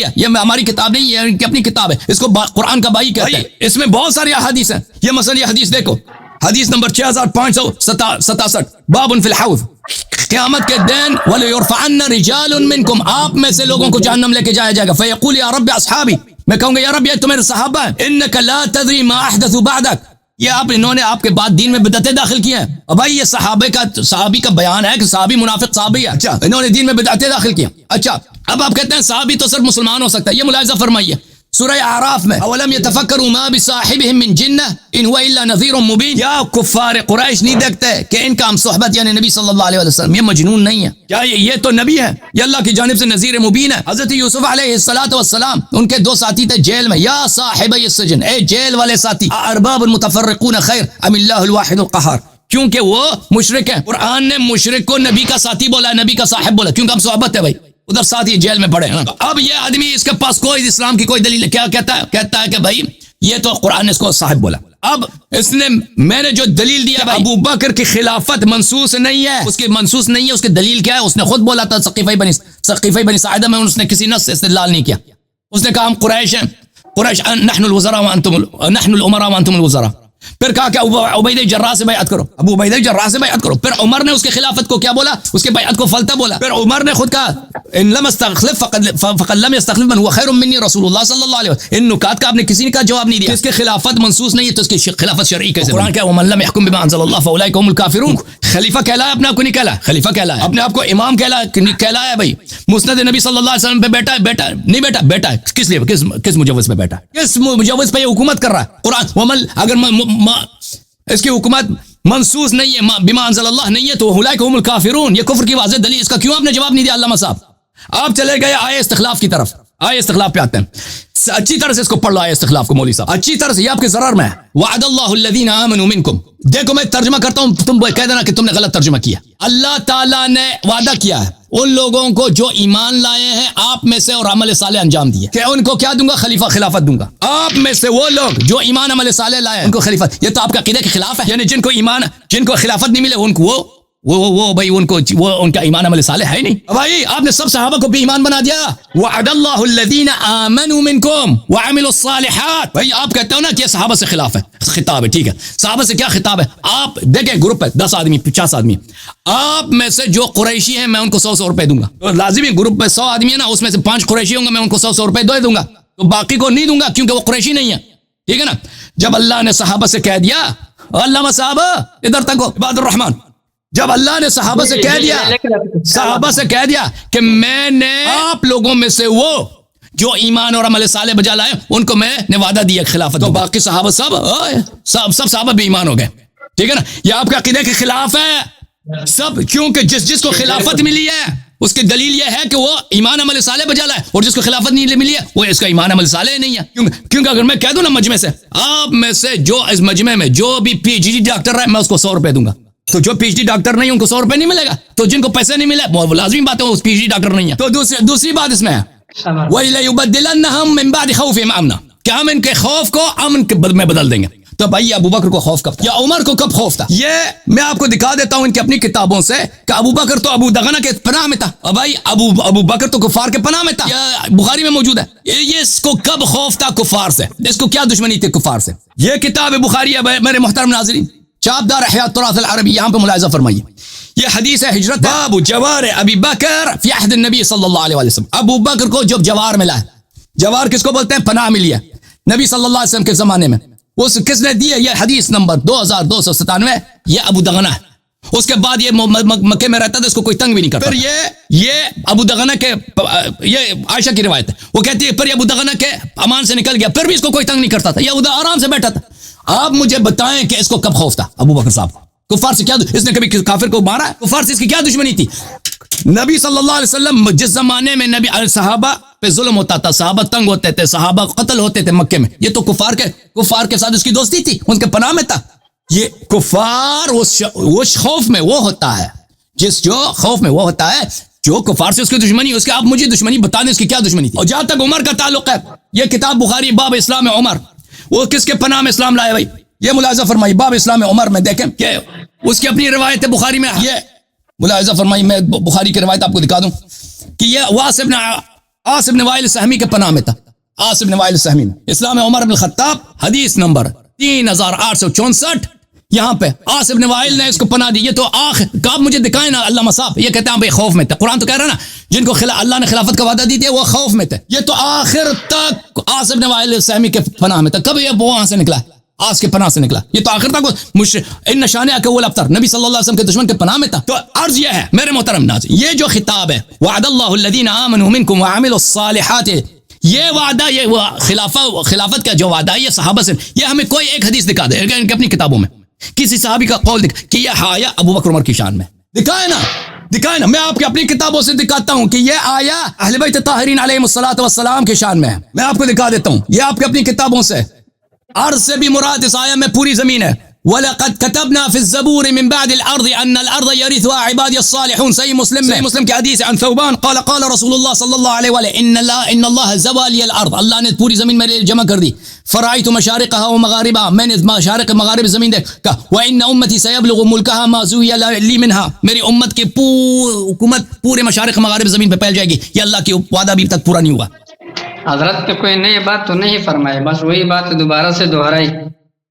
ہے، یہ ہماری کتاب نہیں، یہ ان کی اپنی کتاب ہے، اس کو قرآن کا بائی کہتے ہیں، اس میں بہت ساری احادیث ہیں۔ یہ مثلا یہ حدیث دیکھو، حدیث نمبر 6567، باب فی الحوض، قیامت کے دن وَلَيُرْفَعَنَّ رِجَالٌ مِّنْكُمْ آپ میں سے لوگوں کو جہنم لے کے جایا جائے گا. فَيَقُولُ يَا رَبِّ أَصْحَابِي میں کہوں گا یا رب یہ تمہارے صحابہ ہیں. إِنَّكَ لَا تَدْرِي مَا أَحْدَثُوا بَعْدَكَ یہ انہوں نے آپ کے بعد دین میں بدعتیں داخل کی ہیں. اب بھائی یہ صحابی کا بیان ہے کہ صحابی منافق صحابی ہے. اچھا انہوں نے دین میں بدعتیں داخل کی ہیں. اچھا اب آپ کہتے ہیں صحابی تو صرف مسلمان ہو سکتا ہے. یہ ملاحظہ فرمائیے سورہ اعراف میں اولم يتفکروا ما بصاحبهم من جنہ ان هو الا نذیر مبین. یا کفار قریش نہیں دیکھتے کہ ان کا ہم صحبت یعنی نبی صلی اللہ علیہ وسلم یہ مجنون نہیں ہے کیا؟ یہ تو نبی ہے, یہ اللہ کی جانب سے نذیر مبین ہے. حضرت یوسف علیہ السلام ان کے 2 ساتھی تھے جیل میں. یا صاحبی السجن اے جیل والے ساتھی ارباب متفرقون خیر ام اللہ الواحد القہار کیونکہ وہ مشرک ہیں. قرآن نے مشرک کو نبی کا ساتھی بولا, نبی کا صاحب بولا کیونکہ ہم صحبت ہے بھائی. ادھر ساتھ یہ جیل میں پڑے ہیں. اب یہ آدمی اس کے پاس کوئی اسلام کی کوئی دلیل ہے. کیا کہتا ہے کہ بھائی یہ تو قرآن نے اس کو صاحب بولا. اب اس نے میں نے جو دلیل دیا ابو بکر کی خلافت منسوس نہیں ہے, اس کی منسوس نہیں ہے. اس کی دلیل کیا ہے؟ اس نے خود بولا تھا سقیفہ بنی ساعدہ میں اس نے کسی نص سے استدلال نہیں کیا. اس نے کہا ہم قریش ہیں, قریش نحن الوزراء وانتم نحن الامراء وانتم الوزراء. پھر کہا کہ ابو عبیدہ جراح سے بیعت کرو, ابو عبیدہ جراح سے بیعت کرو. پھر عمر نے اس کی خلافت کو کیا بولا؟ اس کے بیعت کو فلتہ بولا. پھر عمر نے خود کہا ان لم استخلف فقد لم يستخلف من هو خير مني رسول اللہ صلی اللہ علیہ وسلم. ان نکات کا آپ نے کسی نے کا جواب نہیں دیا. اس کی خلافت منسوس نہیں ہے تو اس کی خلافت شرعی کیسے؟ قرآن کیا ومن لم يحكم بما انزل الله فاولئك هم الكافرون. خلیفہ کہلایا اپنے آپ کو نہیں کہلایا, خلیفہ کہلایا اپنے آپ کو امام کہلایا بھائی. مسند نبی صلی اللہ علیہ وسلم پہ بیٹا ہے, بیٹا نہیں بیٹا ہے کس لیے, کس مجوز پہ بیٹا ہے, کس مجوز پہ یہ حکومت کر رہا ہے؟ قرآن ومن اگر اس کی حکومت منسوس نہیں ہے بما انزل اللہ نہیں ہے تو اولئک هم الکافرون. یہ کفر کی واضح دلیل. اس کا کیوں آپ نے جواب نہیں دیا علامہ صاحب؟ آپ چلے گئے آئے استخلاف کی طرف. آئے استخلاف پہ آتے ہیں. اچھی طرح سے اس کو پڑھ لو آئے استخلاف کو مولوی صاحب, اچھی طرح سے. یہ آپ کے ضرر میں ہے. وعد اللہ الذین آمنوا منکم. دیکھو میں ترجمہ کرتا ہوں, تم کہہ دینا کہ تم نے غلط ترجمہ کیا. اللہ تعالیٰ نے وعدہ کیا ہے ان لوگوں کو جو ایمان لائے ہیں آپ میں سے اور عمل صالح انجام دیے کہ ان کو کیا دوں گا؟ خلافت دوں گا. آپ میں سے وہ لوگ جو ایمان عمل صالح لائے ان کو خلافت. یہ تو آپ کا عقیدہ کے خلاف ہے. یعنی جن کو خلافت نہیں ملے ان کو وہ بھائی ان کا ایمان عمل صالح ہے نہیں. بھائی آپ نے سب صحابہ کو بھی ایمان بنا دیا. وعد اللہ الذین آمنوا منکم وعملوا الصالحات. بھائی آپ کہتے ہو نا کہ یہ صحابہ سے خلاف ہے, خطاب ہے ٹھیک ہے. صحابہ سے کیا خطاب ہے؟ آپ دیکھیں گروپ ہے 10 آدمی 50 آدمی, آپ میں سے جو قریشی ہیں میں ان کو 100 روپے دوں گا. تو لازمی گروپ میں 100 آدمی ہے نا, اس میں سے 5 قریشی ہوں گے, میں ان کو 100 روپے دے دوں گا. تو باقی کو نہیں دوں گا کیونکہ وہ قریشی نہیں ہے. ٹھیک ہے نا. جب اللہ نے صحابہ سے کہہ دیا, علامہ صاحب ادھر تک ہو عباد الرحمن, جب اللہ نے صحابہ سے کہہ دیا کہ میں نے آپ لوگوں میں سے وہ جو ایمان اور عمل صالح بجا لائے ان کو میں نے وعدہ دیا خلافت, تو باقی صحابہ سب صحابہ بھی ایمان ہو گئے. ٹھیک ہے نا. یہ آپ کا عقیدے کے خلاف ہے سب, کیونکہ جس کو خلافت ملی ہے اس کی دلیل یہ ہے کہ وہ ایمان عمل صالح بجا لائے, اور جس کو خلافت نہیں ملی ہے وہ اس کا ایمان عمل صالح نہیں ہے. کیونکہ اگر میں کہہ دوں نا مجمع سے, آپ میں سے جو اس مجمع میں جو بھی پی ایچ ڈی ڈاکٹر ہے میں اس کو 100 روپے دوں گا. تو جو پی ایچ ڈی ڈاکٹر نہیں ان کو 100 روپے نہیں ملے گا. تو جن کو پیسے نہیں ملے وہ لازمی بات ہے وہ پی ایچ ڈی ڈاکٹر نہیں ہے. تو دوسری بات اس میں ہے وَلَيُبَدِّلَنَّهُم مِّن بَعْدِ خَوْفِهِمْ أَمْنًا, کہ ہم ان کے خوف کو امن میں بدل دیں گے. تو بھائی ابو بکر کو خوف کب تھا یا عمر کو کب خوف تھا؟ یہ میں آپ کو دکھا دیتا ہوں ان کی اپنی کتابوں سے کہ ابو بکر تو ابو دغنہ کے پناہ میں تھا. اور بھائی ابو بکر تو کفار کے پناہ میں تھا. یہ بخاری میں موجود ہے. یہ اس کو کب خوف تھا کفار سے, اس کو کیا دشمنی تھی کفار سے. یہ کتاب بخاری ہے میرے محترم ناظرین, چاپدار احیاء التراث العربی, یہاں پہ ملاحظہ فرمائیے. یہ حدیث ہے ہجرت باب جوار ابی بکر فی عہد النبی صلی اللہ علیہ وسلم. ابو بکر کو جب جوار ملا ہے, جوار کس کو بولتے ہیں؟ پناہ ملی ہے نبی صلی اللہ علیہ وسلم کے زمانے میں. اس کس نے دی ہے؟ یہ حدیث نمبر 2297. یہ ابو دغنہ ہے. اس کے بعد یہ مکے میں رہتا تھا, اس کو کوئی تنگ بھی نہیں کرتا. پھر یہ ابو دغنہ کے, یہ عائشہ کی روایت ہے, وہ کہتی ہے پھر ابو دغنہ کے امان سے نکل گیا, پھر بھی اس کو کوئی تنگ نہیں کرتا تھا, یہ ادھر آرام سے بیٹھا تھا. آپ مجھے بتائیں کہ اس کو کب خوف تھا ابو بکر صاحب کو؟ کفار سے کیا اس نے کبھی کافر کو مارا ہے؟ کفار سے اس کی کیا دشمنی تھی؟ نبی صلی اللہ علیہ وسلم جس زمانے میں نبی صحابہ پہ ظلم ہوتا تھا, صحابہ تنگ ہوتے تھے, صحابہ قتل ہوتے تھے مکے میں, یہ تو کفار کے ساتھ اس کی دوستی تھی, ان کے پناہ میں تھا. یہ کفار وہ خوف میں وہ ہوتا ہے, جو خوف میں وہ ہوتا ہے جو کفار سے اس کی دشمنی. اس کے آپ مجھے دشمنی بتا دیں اس کی کیا دشمنی تھی. اور جہاں تک عمر کا تعلق ہے, یہ کتاب بخاری باب اسلام عمر, وہ کس کے پناہ میں اسلام لائے بھائی؟ یہ ملاحظہ فرمائی باب اسلام عمر میں دیکھیں کہ اس کی اپنی روایت ہے بخاری میں. یہ ملاحظہ فرمائی, میں بخاری کی روایت آپ کو دکھا دوں کہ یہ عاص بن وائل السہمی کے پناہ میں تھا. عاص بن وائل السہمی, اسلام عمر بن الخطاب, حدیث نمبر 3864. یہاں پہ عاص بن وائل نے اس کو پناہ دی. یہ تو آپ مجھے دکھائیں نا علامہ صاحب. یہ کہتے ہیں بھائی خوف میں تھے. قرآن تو کہہ رہا ہے نا جن کو اللہ نے خلافت کا وعدہ دی تھی وہ خوف میں تھے. یہ تو آخر تک عاص بن وائل سہمی کے پناہ میں تھا. کب یہ وہاں سے نکلا؟ آس کے پناہ سے نکلا. یہ تو آخر تک ان نشانیہ کے ابتر نبی صلی اللہ علیہ وسلم کے دشمن کے پناہ میں تھا. تو عرض یہ ہے میرے محترم ناظرین، یہ جو خطاب ہے وعد اللہ الذین آمنوا منکم وعملوا الصالحات، یہ وعدہ، یہ خلافت کا جو وعدہ ہے یہ صحابہ سے. یہ ہمیں کوئی ایک حدیث دکھا دے ان کی اپنی کتابوں میں، کسی صحابی کا قول کہ یہ آیا ابو بکر عمر کی شان میں. دکھائے نا. میں آپ کی اپنی کتابوں سے دکھاتا ہوں کہ یہ آیا اہل بیت طاہرین علیہم الصلوۃ والسلام کی شان میں ہے. میں آپ کو دکھا دیتا ہوں، یہ آپ کی اپنی کتابوں سے. ارض سے بھی مراد اس آیت میں پوری زمین ہے. وَلَقَدْ كَتَبْنَا فِي الزَّبُورِ مِن بَعْدِ الْأَرْضِ أَنَّ الْأَرْضَ يَرِثُهَا عِبَادِيَ الصَّالِحُونَ. صحیح مسلم کے حدیث عن ثوبان قال قال رسول اللہ صلی اللہ علیہ وآلہ ان اللہ زوى لي الارض، اللہ نے پوری زمین میرے لیے جمع کر دی. فرأيت مشارقها ومغاربها، میں نے مشارق مغارب زمین دیکھا. وان امتی سيبلغ ملكها ما زوي لي منها، میری امت کی حکومت پورے مشارق مغارب زمین پہ پھیل جائے گی. یہ اللہ کی وعدہ ابھی تک پورا نہیں ہوا. حضرت نے کوئی نئی بات تو نہیں فرمائی، بس وہی بات دوبارہ سے دہرائی.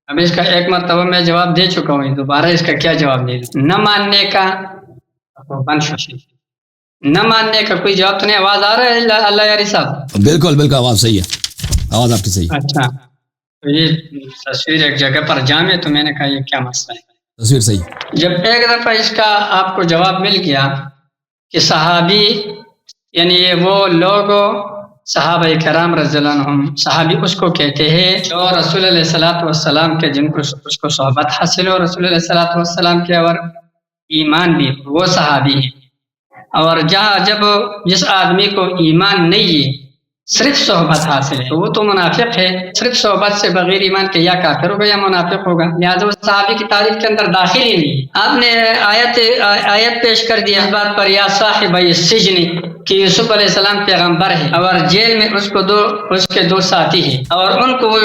اب اس کا ایک مرتبہ میں جواب دے چکا ہوں، دوبارہ اس کا کیا جواب دے دوں؟ نہ ماننے کا نہ ماننے کا کوئی جواب تو نہیں. آواز آ رہا ہے اللہ یاری صاحب؟ بالکل آواز صحیح ہے، آواز آپ کی صحیح ہے. اچھا، تو یہ تصویر ایک جگہ پر جام ہے، تو میں نے کہا یہ کیا مسئلہ ہے. تصویر صحیح. جب ایک دفعہ اس کا آپ کو جواب مل گیا کہ صحابی یعنی یہ وہ لوگ صحابہ کرام رضی اللہ عنہم، صحابی اس کو کہتے ہیں جو رسول علیہ الصلوۃ والسلام کے جن کو اس کو صحبت حاصل ہو رسول علیہ الصلوۃ والسلام کے، اور ایمان بھی، وہ صحابی ہے. اور جب جس آدمی کو ایمان نہیں ہے صرف صحبت حاصل ہے تو وہ تو منافق ہے. صرف صحبت سے بغیر ایمان کے یا کافر ہوگا یا منافق ہوگا. لہٰذا وہ صحابی کی تعریف کے اندر داخل ہی نہیں. آپ نے آیت پیش کر دیا اس بات پر، یا صاحب السجن، کہ یوسف علیہ السلام پیغمبر ہے اور جیل میں اس کے دو ساتھی ہیں، اور ان کو وہ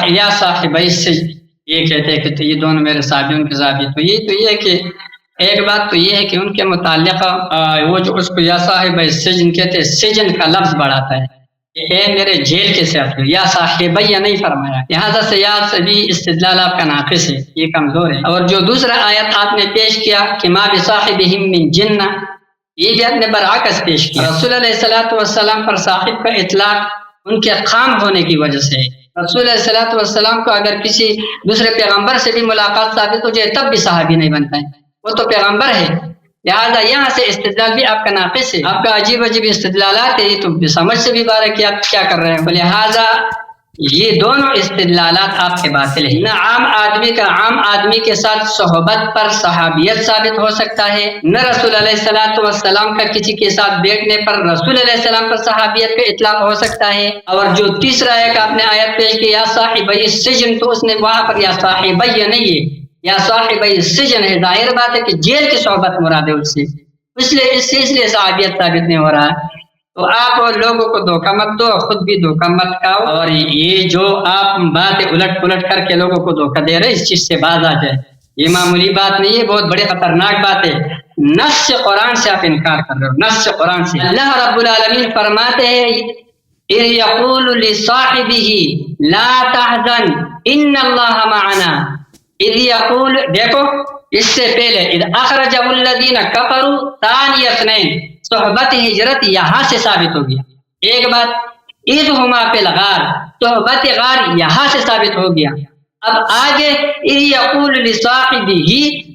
یا صاحب السجن یہ کہتے ہیں کہ یہ دونوں میرے صحابی، ان کے صحابی. تو یہ ہے کہ ایک بات تو یہ ہے کہ ان کے متعلق وہ جو اس کو یا صاحب السجن کہتے ہیں، سجن کا لفظ بڑھاتا ہے کہ اے میرے جیل کے ساتھی، یا صاحبیہ نہیں فرمایا. لہٰذا سے یا سے بھی استدلال آپ کا ناقص ہے، یہ کمزور ہے. اور جو دوسرا آیت آپ نے پیش کیا کہ ما بصاحبہم من جنہ، یہ بھی آپ نے برعکس پیش کیا. رسول علیہ الصلوۃ والسلام پر صاحب کا اطلاق ان کے خام ہونے کی وجہ سے. رسول علیہ الصلوۃ والسلام کو اگر کسی دوسرے پیغمبر سے بھی ملاقات ثابت ہو جائے تب بھی صحابی نہیں بنتا ہے، وہ تو پیغمبر ہے. لہٰذا یہاں سے استدلال بھی آپ کا ناقص ہے. آپ کا عجیب استدلالات ہے، یہ تو سمجھ سے بھی بارہ کہ آپ کیا کر رہے ہیں. لہٰذا یہ دونوں استدلالات آپ کے باطل ہیں. نہ عام آدمی کے ساتھ صحبت پر صحابیت ثابت ہو سکتا ہے، نہ رسول علیہ الصلوۃ والسلام کا کسی کے ساتھ بیٹھنے پر رسول علیہ السلام پر صحابیت کا اطلاق ہو سکتا ہے. اور جو تیسرا ایک آپ نے آیت پیش کی یا صاحبی السجن، تو اس نے وہاں پر یا صاحبی نہیں ہے، یا صاحبی السجن ہے. ظاہر بات ہے کہ جیل کی صحبت مراد ہے اس سے، اس لیے صحابیت ثابت نہیں ہو رہا. تو آپ لوگوں کو دھوکہ مت دو، خود بھی دھوکہ مت کھاؤ، اور یہ جو آپ باتیں الٹ پلٹ کر کے لوگوں کو دھوکہ دے رہے اس چیز سے باز آ جائے. یہ معمولی بات نہیں ہے، بہت بڑی خطرناک بات ہے. نص قرآن سے آپ انکار کر رہے ہو، نص قرآن سے. اللہ رب العالمین فرماتے ہیں اذ یقول لصاحبہ لا تحزن ان اللہ معنا. اذ یقول، دیکھو اس سے پہلے اذ اخرجہ الذین کفروا ثانی اثنین، صحبت ہجرت یہاں سے ثابت ہو گیا. ایک بات اذ ہما فی الغار، صحبت غار یہاں سے ثابت ہو گیا. اب آگے اذ یقول لصاحبہ،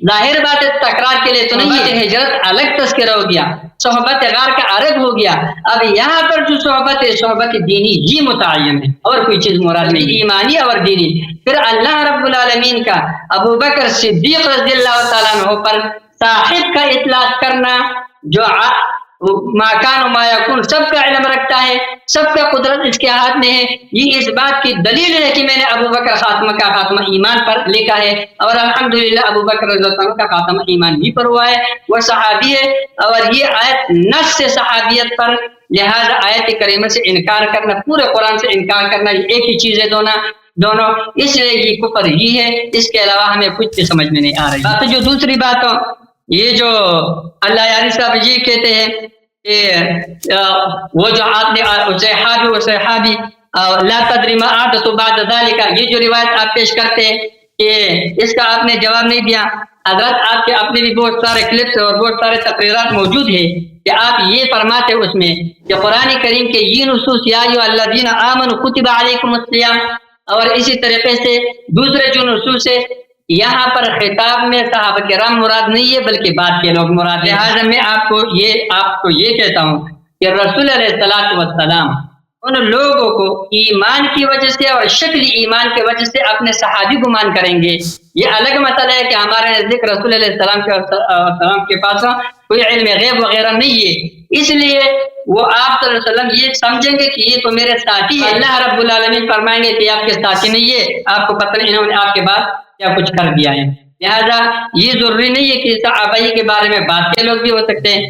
ظاہر بات ہے تکرار کے لیے تو نہیں ہے، ہجرت الگ تذکرہ ہو گیا، صحبت غار کا الگ ہو گیا. اب یہاں پر جو صحبت ہے صحبت دینی ہی متعین ہے، اور کوئی چیز مراد نہیں، ایمانی اور دینی. پھر اللہ رب العالمین کا ابو بکر صدیق رضی اللہ تعالیٰ عنہ پر صاحب کا اطلاق کرنا، جو ما کان و ما یکون سب کا علم رکھتا ہے، سب کا قدرت اس کے ہاتھ میں ہے، یہ اس بات کی دلیل ہے کہ میں نے ابو بکر خاتمہ ایمان پر لکھا ہے، اور الحمدللہ ابو بکر رضی اللہ عنہ کا خاتمہ ایمان بھی پر ہوا ہے، وہ صحابی ہے. اور یہ آیت نص سے صحابیت پر، لہذا آیت کریمہ سے انکار کرنا، پورے قرآن سے انکار کرنا، یہ ایک ہی چیز ہے دونوں. اس لیے یہ کفر ہی ہے، اس کے علاوہ ہمیں کچھ بھی سمجھ میں نہیں آ رہی. باقی جو دوسری بات، یہ جو اللہ یاری صاحب یہ کہتے ہیں کہ وہ جو آپ نے صحابی لا تدری ما احدث بعد ذلك، یہ جو روایت آپ پیش کرتے ہیں کہ اس کا آپ نے جواب نہیں دیا. حضرت آپ کے اپنے بھی بہت سارے کلپس اور بہت سارے تقریرات موجود ہیں کہ آپ یہ فرماتے اس میں کہ قرآن کریم کے یہ نصوص یا ایھا الذین آمنوا کتب علیکم الصیام، اور اسی طریقے سے دوسرے جو نصوص ہے یہاں پر خطاب میں صحابہ کرام مراد نہیں ہے بلکہ بعد کے لوگ مراد. لہٰذا میں آپ کو یہ کہتا ہوں کہ رسول علیہ الصلوۃ والسلام ان لوگوں کو ایمان کی وجہ سے اور شکلی ایمان کی وجہ سے اپنے صحابی گمان کریں گے. یہ الگ مسئلہ ہے کہ ہمارے نزدیک رسول علیہ السلام کے پاس کوئی علم غیب وغیرہ نہیں ہے، اس لیے وہ آپ صلی اللہ علیہ وسلم یہ سمجھیں گے کہ یہ تو میرے ساتھی ہے. اللہ رب العالمین فرمائیں گے کہ آپ کے ساتھی نہیں ہے، آپ کو پتہ نہیں انہوں نے آپ کے بعد کیا کچھ کر دیا ہے. لہذا یہ ضروری نہیں ہے کہ صحابہ کے بارے میں بات کے لوگ بھی ہو سکتے ہیں،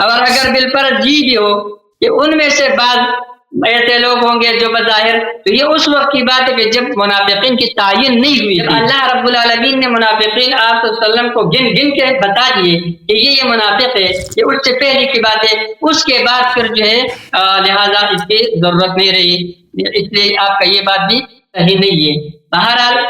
اور اگر بالفرض جی بھی ہو کہ ان میں سے بعض ایسے لوگ ہوں گے جو بظاہر، تو یہ اس وقت کی بات ہے کہ جب منافقین کی تعین نہیں ہوئی. جب اللہ رب العالمین نے منافقین آپ صلی اللہ علیہ وسلم کو گن گن کے بتا دیے کہ یہ منافق ہے، یہ اس سے پہلے کی بات ہے، اس کے بعد پھر جو ہے لہذا اس کی ضرورت نہیں رہی. اس لیے آپ کا یہ بات بھی صحیح نہیں ہے. بہرحال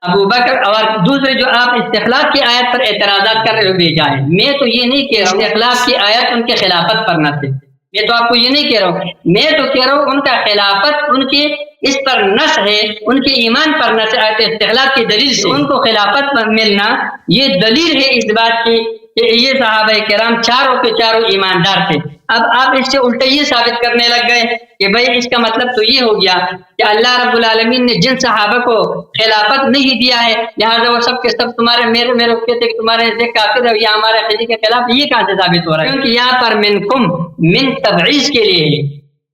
ابو بکر اور دوسرے جو آپ استخلاف کی آیت پر اعتراضات کر رہے ہو بھیجا ہے، میں تو یہ نہیں کہہ رہا ہوں استخلاف کی آیت ان کے خلافت پر نہ تھے، میں تو آپ کو یہ نہیں کہہ رہا ہوں، میں تو کہہ رہا ہوں ان کا خلافت ان کے اس پر نص ہے، ان کے ایمان پر نص ہے. استخلاف کی دلیل سے ان کو خلافت پر ملنا یہ دلیل ہے اس بات کی کہ یہ صحابہ کرام چاروں کے چاروں ایماندار تھے. اب آپ اس سے الٹا یہ ثابت کرنے لگ گئے کہ بھائی اس کا مطلب تو یہ ہو گیا کہ اللہ رب العالمین نے جن صحابہ کو خلافت نہیں دیا ہے لہٰذا وہ سب کے سب تمہارے میرے کہتے کہ تمہارے سے کافر ہے یا ہمارے عقیدے کے خلاف. یہ کہاں سے ثابت ہو رہا ہے؟ کیونکہ یہاں پر منکم من تبعیض کے لیے ہے،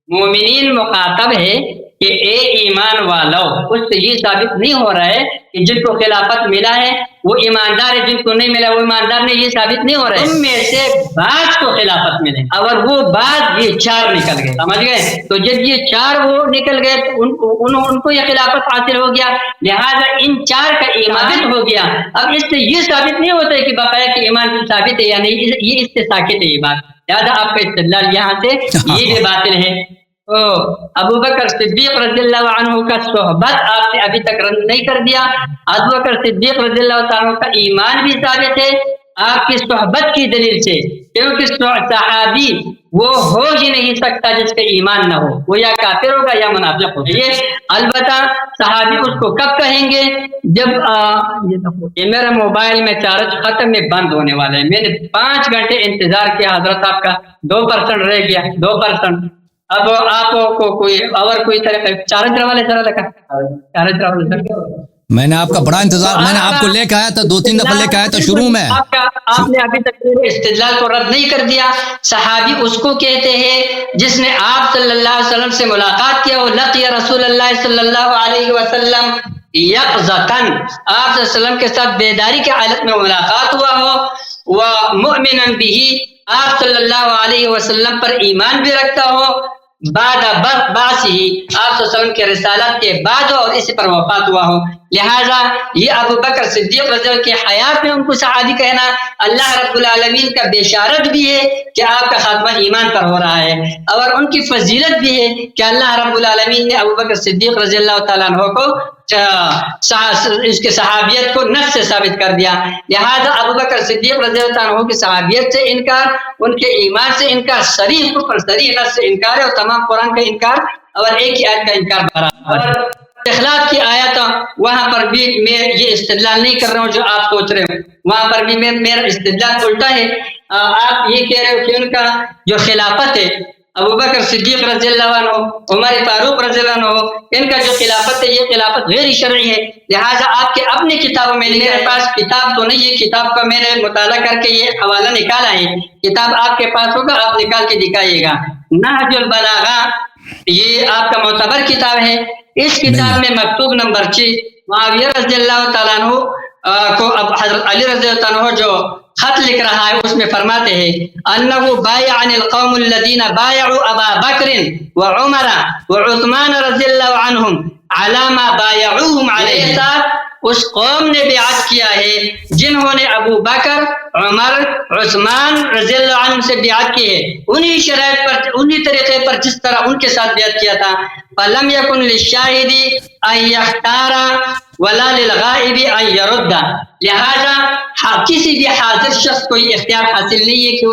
مومنین مخاطب ہے کہ اے ایمان والو. اس سے یہ ثابت نہیں ہو رہا ہے کہ جن کو خلافت ملا ہے وہ ایماندار ہے، جن کو نہیں ملا وہ ایماندار نہیں، یہ ثابت نہیں ہو رہا ہے. ان میں سے بعض کو خلافت ملے اور وہ بعض یہ چار نکل گئے، سمجھ گئے؟ تو جب یہ چار وہ نکل گئے تو ان کو یہ خلافت حاصل ہو گیا، لہذا ان چار کا ایمان ہو گیا. اب اس سے یہ ثابت نہیں ہوتا ہے کہ بقایا کہ ایمان ثابت ہے یا نہیں، یہ اس سے ساکت ہے یہ بات. لہذا آپ کا استدلال یہاں سے یہ بھی باطل ہے. ابو بکر صدیق رضی اللہ عنہ کا صحبت آپ نے ابھی تک رد نہیں کر دیا. ابو بکر صدیق رضی اللہ عنہ کا ایمان بھی ثابت ہے آپ کی صحبت کی دلیل سے، کیونکہ صحابی وہ ہو ہی نہیں سکتا جس کا ایمان نہ ہو، وہ یا کافر ہوگا یا منافق ہوگا. یہ البتہ صحابی اس کو کب کہیں گے جب یہ میرا موبائل میں چارج ختم میں بند ہونے والا ہے، میں نے 5 گھنٹے انتظار کیا حضرت، آپ کا 2% رہ گیا 2%. اب آپ کو کوئی طرح چارج والے طرح لگا چارج والے. میں نے آپ کا بڑا انتظار، میں نے آپ کو لے کے آیا تھا 2-3 دفعہ لے کے آیا تھا شروع میں. آپ نے ابھی تک استدلال کو رد نہیں کر دیا. صحابی اس کو کہتے ہیں جس نے آپ صلی اللہ علیہ وسلم سے ملاقات کیا ہو، لقی رسول اللہ صلی اللہ علیہ وسلم یقظتاً، آپ صلی اللہ علیہ وسلم کے ساتھ بیداری کی حالت میں ملاقات ہوا ہو، ومؤمنا به، آپ صلی اللہ علیہ وسلم پر ایمان بھی رکھتا ہو، بعد بعثی، آپ صلی اللہ علیہ وسلم کے رسالت کے بعد اور اسی پر وفات ہوا ہو. لہذا یہ ابو بکر صدیق رضی اللہ کی حیات میں ان کو صحابی کہنا اللہ رب العالمین کا بشارت بھی ہے کہ آپ کا خاتمہ ایمان پر ہو رہا ہے، اور ان کی فضیلت بھی ہے کہ اللہ رب العالمین نے ابو بکر صدیق رضی اللہ تعالیٰ عنہ کو اس کے صحابیت کو نص سے ثابت کر دیا. لہذا ابو بکر صدیق رضی اللہ عنہ کی صحابیت سے انکار، ان کے ایمان سے انکار، صریح کفر، صریح نص سے انکار ہے، اور تمام قرآن کا انکار اور ایک ہی آیت کا انکار برابر ہے. اخلاق کی آیت وہاں پر بھی میں یہ استدلال نہیں کر رہا ہوں جو آپ سوچ رہے ہو، وہاں پر بھی میرا استدلال الٹا ہے. آپ یہ کہہ رہے ہو کہ ان کا جو خلافت ہے ابو بکر صدیق رضی اللہ عنہ، عمر فاروق رضی اللہ عنہ، ان کا جو خلافت ہے یہ خلافت غیر شرعی ہے. لہٰذا آپ کے اپنی کتابوں میں، میرے پاس کتاب تو نہیں ہے، کتاب کا میں نے مطالعہ کر کے یہ حوالہ نکالا ہے، کتاب آپ کے پاس ہوگا آپ نکال کے دکھائیے گا. نہج البلاغہ یہ آپ کا معتبر کتاب ہے. اس کتاب میں مکتوب نمبر 6 معاویہ رضی اللہ تعالیٰ عنہ کو اب حضرت علی رضی اللہ عنہ جو خط لکھ رہا ہے اس میں فرماتے ہیں انه بايع عن القوم الذين بايعوا ابا بکر وعمر وعثمان رضی اللہ عنهم على ما بايعوهم عليه، اس قوم نے بیعت کیا ہے جنہوں نے ابو بکر، عمر، عثمان رضی اللہ عنہ سے بیعت کی ہے، انہی شرائط پر، انہی طریقے پر جس طرح ان کے ساتھ بیعت کیا تھا. فلم يكن للشاهد ان يختار ولا للغائب ان يرد، لہذا کسی بھی حاضر شخص کو یہ اختیار حاصل نہیں ہے کہ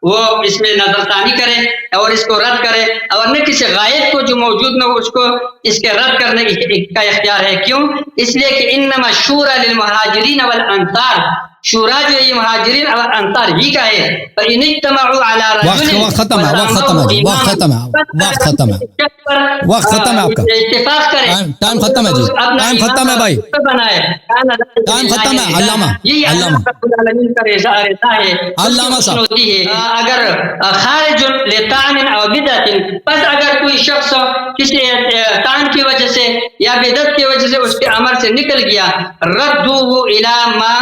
وہ اس میں نظر ثانی کرے اور اس کو رد کرے، اور نہ کسی غائب کو جو موجود نہ ہو اس کو اس کے رد کرنے کا اختیار ہے. کیوں؟ اس لیے کہ انما الشورى للمہاجرین والانصار، شورا جو یہ مہاجرین اور انصار ہی کا ہے. فإن اجتمعوا على رجل، وقت ختم ہے، وقت ختم ہے، وقت ختم ہے، وقت ختم ہے، وقت ختم ہے آپ کا، اتفاق کرے، ٹائم ختم ہے جی، ٹائم ختم ہے بھائی، ٹائم ختم ہے. علامہ علامہ صاحب، اگر خارج لطعن او بدعت، پس اگر کوئی شخص کسی طعن کی وجہ سے یا بدعت کی وجہ سے اس کے عمل سے نکل گیا، ردوه الى ما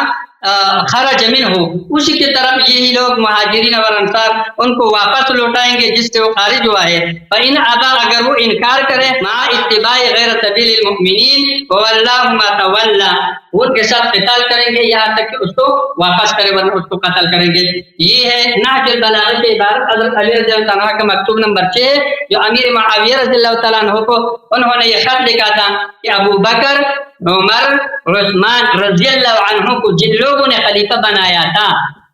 خرج منہ، اسی کی طرف یہی لوگ مہاجرین اور انصار ان کو واپس لوٹائیں گے جس سے وہ خارج ہوا ہے. فإن ابا، اگر وہ انکار کرے، مع اتباع غیر سبیل المؤمنین واللہ ما تولی، وہ ان کے ساتھ قتال کریں گے یہاں تک کہ اس کو واپس کرے ورنہ اس کو قتل کریں گے. یہ ہے نہج البلاغہ کی عبارت حضرت علی رضی اللہ عنہ کا مکتوب نمبر 6 جو امیر معاویہ رضی اللہ تعالیٰ عنہ کو انہوں نے یہ خط لکھا تھا کہ ابو بکر، عمر، عثمان رضی اللہ عنہ کو جن لوگوں نے خلیفہ بنایا تھا،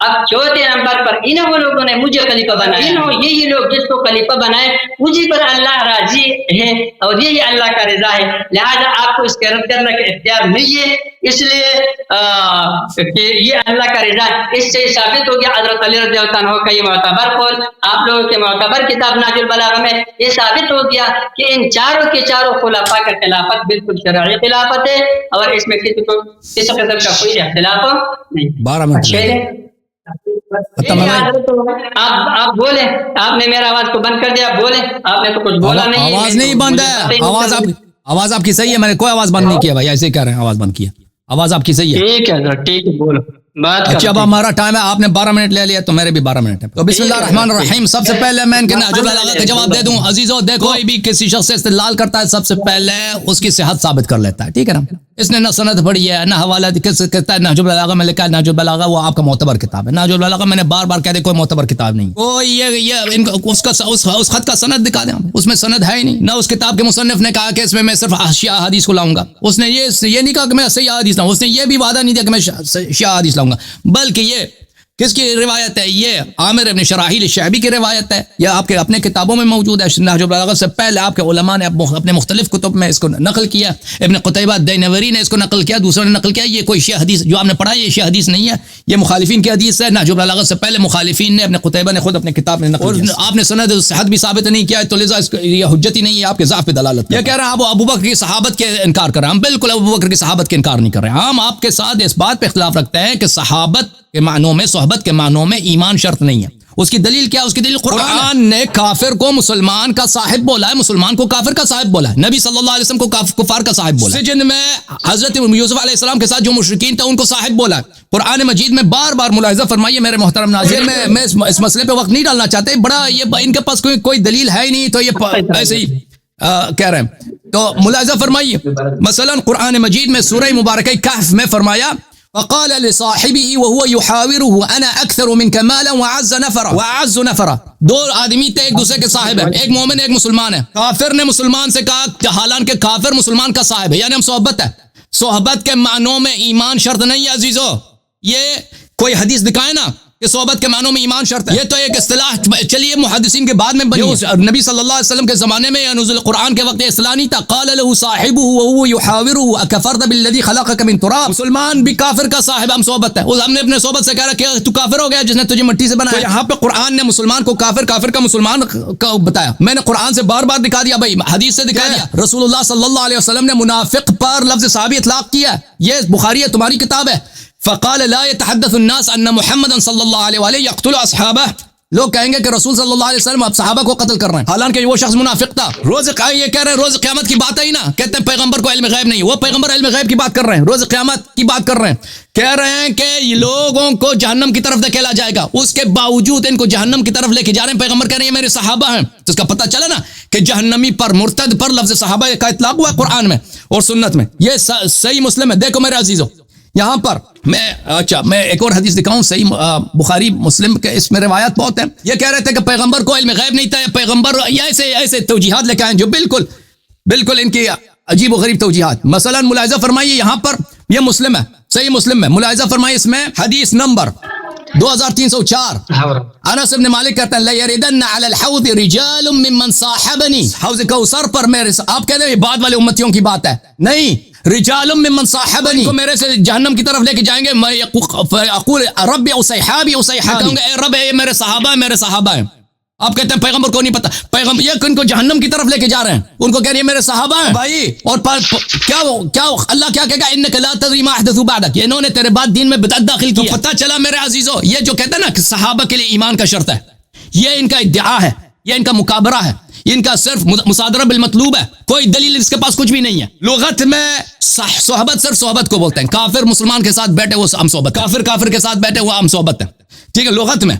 اب چوتھے نمبر پر انہوں لوگوں نے مجھے خلیفہ بنایا، یہی لوگ جس کو خلیفہ بنائے مجھے پر اللہ راضی ہے اور یہی اللہ کا رضا ہے، لہذا آپ کو اس کے رد کرنے کا اختیار نہیں ہے. اس لیے کہ یہ اللہ کا رضا ہے. اس سے ثابت ہو گیا حضرت علی رضی اللہ عنہ کا یہ معتبر قول، آپ لوگوں کے معتبر کتاب نہج البلاغہ میں یہ ثابت ہو گیا کہ ان چاروں کے چاروں خلفاء کا خلافت بالکل شرعی خلافت ہے اور اس میں کسی قسم کا کوئی اختلاف نہیں. 12 منٹ آپ بولیں، آپ نے میرا آواز کو بند کر دیا، بولیں، آپ نے تو کچھ بولا نہیں. آواز نہیں بند ہے، آواز آپ کی صحیح ہے، میں نے کوئی آواز بند نہیں کیا بھائی، ایسے ہی کہہ رہے ہیں آواز بند کیا، آواز آپ کی صحیح ہے. ٹھیک ہے سر، ٹھیک ہے، بولو. اچھا اب ہمارا ٹائم ہے، آپ نے 12 منٹ لے لیا تو میرے بھی 12 منٹ ہے. تو بسم اللہ الرحمن الرحیم. سب سے پہلے میں ان کے نہج البلاغہ کا جواب دے دوں. عزیزو دیکھو، کوئی بھی کسی شخص سے استدلال کرتا ہے سب سے پہلے اس کی صحت ثابت کر لیتا ہے، ٹھیک ہے نا. اس نے نہ سند پڑھی ہے نہ حوالہ کہتا ہے نہج البلاغہ میں لکھا ہے، نہج البلاغہ وہ آپ کا معتبر کتاب ہے. نہج البلاغہ میں نے بار بار کہہ دیا کوئی معتبر کتاب نہیں، کوئی اس خط کا سند دکھا دیں، اس میں سند ہے ہی نہیں. نہ اس کتاب کے مصنف نے کہا کہ اس میں صرف شیعہ حدیث کو لاؤں گا، اس نے یہ نہیں کہا کہ میں صحیح حدیث لاؤں، اس نے یہ بھی وعدہ نہیں دیا کہ میں شیعہ حدیث لاؤں گا، بلکہ یہ کس کی روایت ہے؟ یہ عامر ابن شراحیل الشعبی کی روایت ہے، یہ آپ کے اپنے کتابوں میں موجود ہے. نہج البلاغہ سے پہلے آپ کے علماء نے اپنے مختلف کتب میں اس کو نقل کیا. ابن قتیبہ دینوری نے اس کو نقل کیا، دوسروں نے نقل کیا. یہ کوئی شیعہ حدیث جو آپ نے پڑھا ہے یہ شیعہ حدیث نہیں ہے، یہ مخالفین کی حدیث ہے. نہج البلاغہ سے پہلے مخالفین نے، ابن قتیبہ نے خود اپنے کتاب میں نقل کیا. آپ نے سند صحت بھی ثابت نہیں کیا ہے تو لذا یہ حجت ہی نہیں ہے، آپ کے ضعف پہ دلالت. یہ کہہ رہے ہیں آپ ابو بکر کی صحابت کے انکار کر رہے ہیں. ہم بالکل ابو بکر کی صحابت کے انکار نہیں کر رہے ہیں. ہم آپ کے ساتھ اس بات پہ اختلاف رکھتے ہیں کہ صحابت کے معنوں میں، صحبت کے معنوں میں ایمان شرط نہیں ہے. اس کی دلیل کیا؟ اس کی دلیل قرآن نے کافر کو مسلمان کا صاحب بولا ہے، مسلمان کو کافر کا صاحب بولا ہے. نبی صلی اللہ علیہ وسلم کو کفار کا صاحب بولا ہے. سجن میں حضرت یوسف علیہ السلام کے ساتھ جو مشرکین تھے ان کو صاحب بولا ہے. قرآن مجید میں بار بار ملاحظہ فرمائیے میرے محترم ناظرین، میں اس مسئلے پہ وقت نہیں ڈالنا چاہتے، بڑا یہ ان کے پاس کوئی دلیل ہے ہی نہیں تو یہ ایسے ہی کہہ رہے ہیں. تو ملاحظہ فرمائیے مثلا قرآن مجید میں سورہ مبارکہ کہف میں فرمایا وقال لصاحبه وهو يحاوره انا اكثر منك مالا واعز نفرا. دو آدمی تھے، ایک دوسرے کے صاحب ہیں، ایک مومن ایک مسلمان ہے. کافر نے مسلمان سے کہا حالانکہ کافر مسلمان کا صاحب ہے، یعنی ہم صحبت ہے. صحبت کے معنوں میں ایمان شرط نہیں ہے عزیزو. یہ کوئی حدیث دکھائے نا کہ صحبت کے معنوں میں ایمان شرط ہے، یہ تو ایک اصطلاح چلیے محدثین کے بعد میں بنی ہے. نبی صلی اللہ علیہ وسلم کے زمانے میں یا نزول قرآن کے وقت یہ اصطلاح نہیں تھا. قال له صاحبه وهو يحاوره اكفرت بالذي خلقك من تراب. مسلمان بھی کافر کا صاحب، ہم صحبت ہے. ہم نے اپنے صحبت سے کہا کہ تو کافر ہو گیا جس نے تجھے مٹی سے بنایا. یہاں پہ قرآن نے مسلمان کو کافر، کافر کا مسلمان کا بتایا. میں نے قرآن سے بار بار دکھا دیا بھائی، حدیث سے دکھا دیا. رسول اللہ صلی اللہ علیہ وسلم نے منافق پر لفظ صحابی اطلاق کیا. یہ بخاری ہے، تمہاری کتاب ہے. فقال لا يتحدث الناس ان محمد صلی اللہ علیہ وآلہ يقتل اصحابہ. لوگ کہیں گے کہ رسول صلی اللہ علیہ وسلم اب صحابہ کو قتل کر رہے ہیں، حالانکہ وہ شخص منافق تھا. یہ کہہ رہے ہیں روز قیامت کی بات ہے ہی نا، کہتے ہیں پیغمبر کو علم غیب نہیں، وہ پیغمبر علم غیب کی بات کر رہے ہیں، روز قیامت کی بات کر رہے ہیں. کہہ رہے ہیں کہ لوگوں کو جہنم کی طرف دھکیلا جائے گا، اس کے باوجود ان کو جہنم کی طرف لے کے جا رہے ہیں. پیغمبر کہہ رہے ہیں یہ میرے صحابہ ہیں. تو اس کا پتہ چلا نا کہ جہنمی پر مرتد پر لفظ صحابہ کا اطلاق ہوا ہے قرآن میں اور سنت میں. یہ صحیح مسلم ہے. دیکھو میرے عزیزو یہاں پر میں ایک اور حدیث دکھاؤں صحیح بخاری مسلم کے اس میں روایات بہت ہیں. یہ کہہ رہے تھے کہ پیغمبر کو علم غیب نہیں تھا, پیغمبر ایسے توجیحات لے کے آئے جو بالکل ان کی عجیب و غریب توجیحات. مثلا ملاحظہ فرمائیے یہاں پر یہ مسلم ہے صحیح مسلم میں, ملاحظہ فرمائیے اس میں حدیث نمبر 2304 انس بن مالک کہتے ہیں لَيَرِدَنَّ عَلَى الْحَوْضِ رِجَالٌ مِّمَّنْ صَاحَبَنِي, حوض کوثر پر میرے آپ کہتے ہیں یہ بعد والے امتیوں کی بات ہے, نہیں, رجال ممن صاحبنی کو میرے سے جہنم کی طرف لے کے جائیں گے. میں اقول رب او صحابی کہوں گا اے رب اے میرے صحابہ ہیں. آپ کہتے ہیں پیغمبر کو نہیں پتا, پیغمبر یہ ان کو جہنم کی طرف لے کے جا رہے ہیں, ان کو کہہ رہے ہیں میرے صحابہ ہیں بھائی. اور کیا اللہ کیا کہے گا انک لا تدری ما احدثوا بعدک, انہوں نے تیرے بعد دین میں بدعت داخل کی. تو پتہ چلا میرے عزیزو یہ جو کہتے ہیں نا کہ صحابہ کے لیے ایمان کا شرط ہے, یہ ان کا ادعا ہے, یہ ان کا مکابرہ ہے, ان کا صرف مصادرہ بالمطلوب ہے, کوئی دلیل اس کے پاس کچھ بھی نہیں ہے. لغت میں صحبت صرف صحبت کو بولتے ہیں. کافر مسلمان کے ساتھ بیٹھے وہ ہم صحبت, کافر کے ساتھ بیٹھے وہ ہم صحبت ہے, ٹھیک ہے لغت میں.